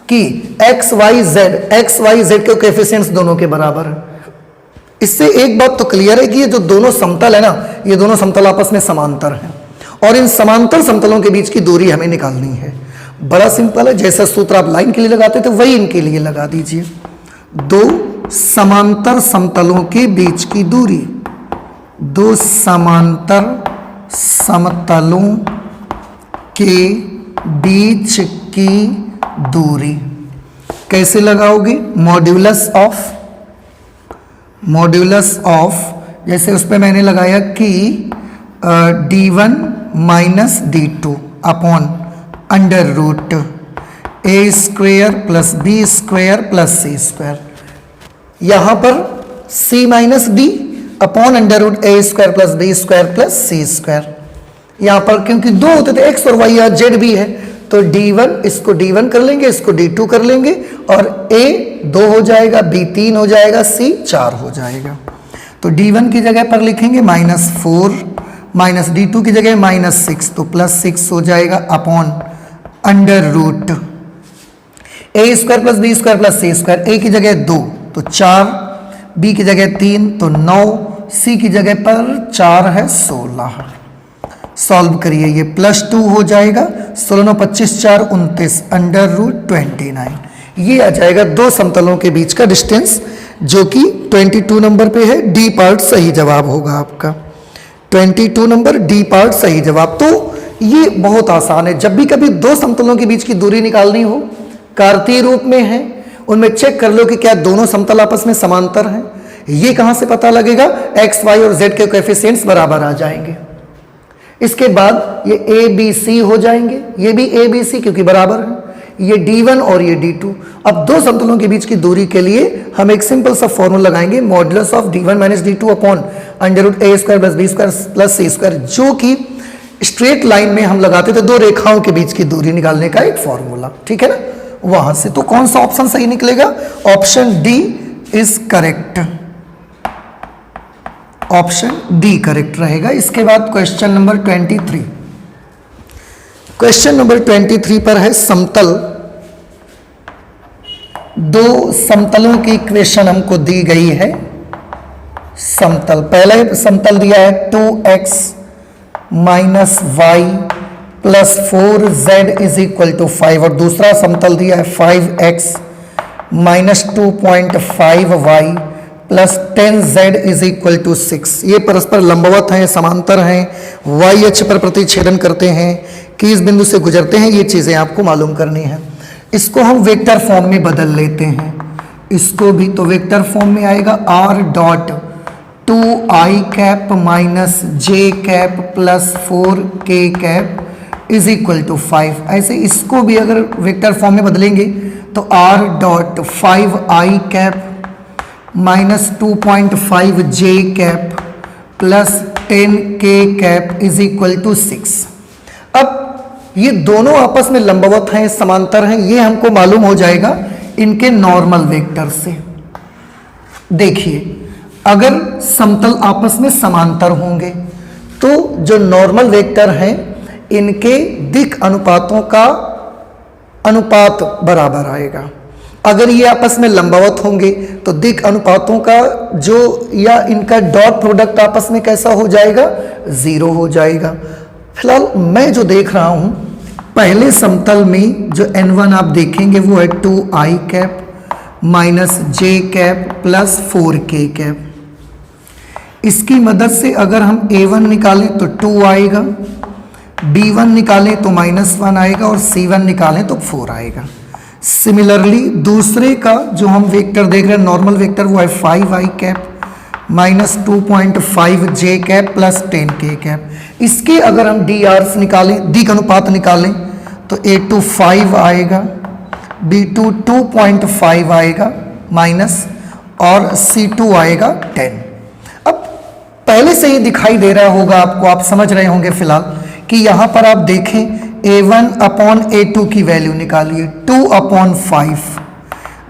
कि x y z के कोएफिशिएंट्स दोनों के बराबर है। इससे एक बात तो क्लियर है कि ये जो दोनों समतल है ना, ये दोनों समतल आपस में समांतर हैं, और इन समांतर समतलों के बीच की दूरी हमें निकालनी है। बड़ा सिंपल है, जैसा सूत्र आप लाइन के लिए लगाते थे वही इनके लिए लगा दीजिए। दो समांतर समतलों के बीच की दूरी, दो समांतर समतलों के बीच की दूरी कैसे लगाओगे? मॉड्यूलस ऑफ जैसे उस पर मैंने लगाया कि d1 minus d2 upon under root A square plus B square plus C square. यहां पर c minus D upon under root A square plus B square plus C square. यहां पर क्योंकि दो होते थे x और y, या z भी है, तो d1 इसको d1 कर लेंगे, इसको d2 कर लेंगे, और a 2 हो जाएगा, b 3 हो जाएगा, c 4 हो जाएगा। तो d1 की जगह पर लिखेंगे -4, माइनस d2 की जगह -6, तो +6 हो जाएगा upon under root A square plus B square plus C square. A की जगह 2 तो 4, बी की जगह 3 तो 9, सी की जगह पर 4 है 16। सॉल्व करिए, ये +2 हो जाएगा, 16 9 25 4 29 अंडर रूट 29। ये आ जाएगा दो समतलों के बीच का डिस्टेंस, जो कि 22 नंबर पे है। डी पार्ट सही जवाब होगा आपका, 22 नंबर डी पार्ट सही जवाब। तो ये बहुत आसान है, जब भी कभी दो समतलों के बीच की दूरी निकालनी हो, कार्तीय रूप में है, उनमें चेक कर लो कि क्या दोनों समतल आपस में समांतर हैं। ये कहां से पता लगेगा? x, y और z के कोएफिशिएंट्स बराबर आ जाएंगे। इसके बाद ये a b c हो जाएंगे, ये भी a b c क्योंकि बराबर है, ये d1 और ये d2। अब दो समतलों के बीच की दूरी के लिए हम एक सिंपल सा फॉर्मूला लगाएंगे, modulus of d1 minus d2 upon under root a square plus b square plus c square, जो कि स्ट्रेट लाइन में हम लगाते थे दो रेखाओं के बीच की दूरी निकालने का एक फॉर्मूला, ठीक है ना, वहां से। तो कौन सा ऑप्शन सही निकलेगा? Option D is correct, option D correct रहेगा। इसके बाद क्वेश्चन नंबर 23। क्वेश्चन नंबर 23 पर है समतल, दो समतलों की इक्वेशन हमको दी गई है। समतल, पहला समतल दिया है 2x minus Y plus 4z is equal to 5, और दूसरा समतल दिया है 5x minus 2.5y plus 10z is equal to 6। ये परस्पर लंबवत हैं, समांतर हैं, y अक्ष पर प्रतिच्छेदन करते हैं, किस बिंदु से गुजरते हैं, ये चीजें आपको मालूम करनी है। इसको हम वेक्टर फॉर्म में बदल लेते हैं, इसको भी तो वेक्टर फॉर्म में आएगा r dot 2i cap minus j cap plus 4k cap is equal to 5। ऐसे इसको भी अगर वेक्टर फॉर्म में बदलेंगे तो r dot 5i cap minus 2.5j cap plus 10k cap is equal to 6। अब ये दोनों आपस में लंबवत हैं, समांतर हैं, ये हमको मालूम हो जाएगा इनके नॉर्मल वेक्टर से। देखिए, अगर समतल आपस में समांतर होंगे तो जो नॉर्मल वेक्टर हैं इनके दिक् अनुपातों का अनुपात बराबर आएगा। अगर ये आपस में लंबवत होंगे तो दिक् अनुपातों का जो या इनका डॉट प्रोडक्ट आपस में कैसा हो जाएगा? 0 हो जाएगा। फिलहाल मैं जो देख रहा हूं, पहले समतल में जो n1 आप देखेंगे वो है 2i cap minus j cap plus 4k cap. इसकी मदद से अगर हम a1 निकालें तो 2 आएगा, b1 निकालें तो -1 आएगा, और c1 निकालें तो 4 आएगा। सिमिलरली दूसरे का जो हम वेक्टर देख रहे हैं नॉर्मल वेक्टर, वो है 5i cap minus 2.5j cap plus 10k cap. इसके अगर हम DRs निकालें, दिक् अनुपात निकालें, तो a2 5 आएगा, b2 2.5 आएगा माइनस, और c2 आएगा 10। अब पहले से ही दिखाई दे रहा होगा आपको, आप समझ रहे होंगे फिलहाल कि यहां पर आप देखें a1 अपॉन a2 की वैल्यू निकालिए 2/5,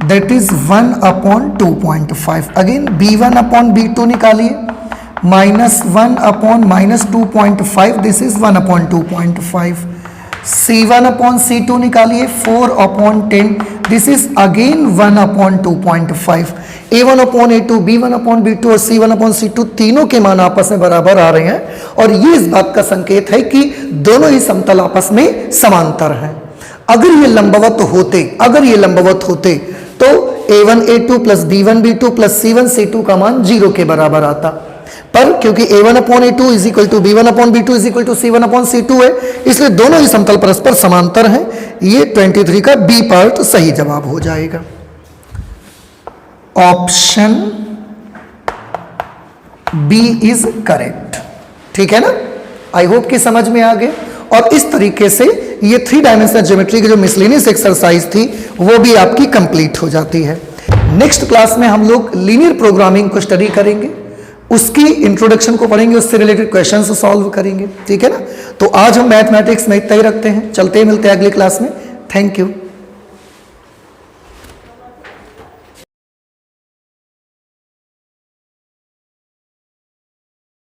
that is 1/2.5। Again b1 upon b2 निकालिए -1 upon -2.5, this is 1/2.5। c1 upon c2 निकालिए 4/10, this is again 1/2.5। a1 upon a2, b1 upon b2 और c1 अपॉन c2 तीनों के मान आपस में बराबर आ रहे हैं, और ये इस बात का संकेत है कि दोनों ही समतल आपस में समांतर हैं। अगर ये लंबवत होते तो a1 a2 plus b1 b2 plus c1 c2 का मान 0 के बराबर आता। पर क्योंकि a1/a2 is equal to b1/b2 is equal to c1/c2 है, इसलिए दोनों ही समतल परस्पर समांतर हैं। ये 23 का बी पार्ट सही जवाब हो जाएगा। Option B is correct. ठीक है ना, आई होप कि समझ में आ गए। और इस तरीके से ये 3 डायमेंशनल ज्योमेट्री की जो मिसलेनियस एक्सरसाइज थी वो भी आपकी कंप्लीट हो जाती है। नेक्स्ट क्लास में हम लोग लीनियर प्रोग्रामिंग को स्टडी करेंगे, उसकी इंट्रोडक्शन को पढ़ेंगे, उससे रिलेटेड क्वेश्चंस सॉल्व करेंगे। ठीक है ना, तो आज हम मैथमेटिक्स में इतना ही रखते हैं, चलते मिलते हैं अगली क्लास में। Thank you.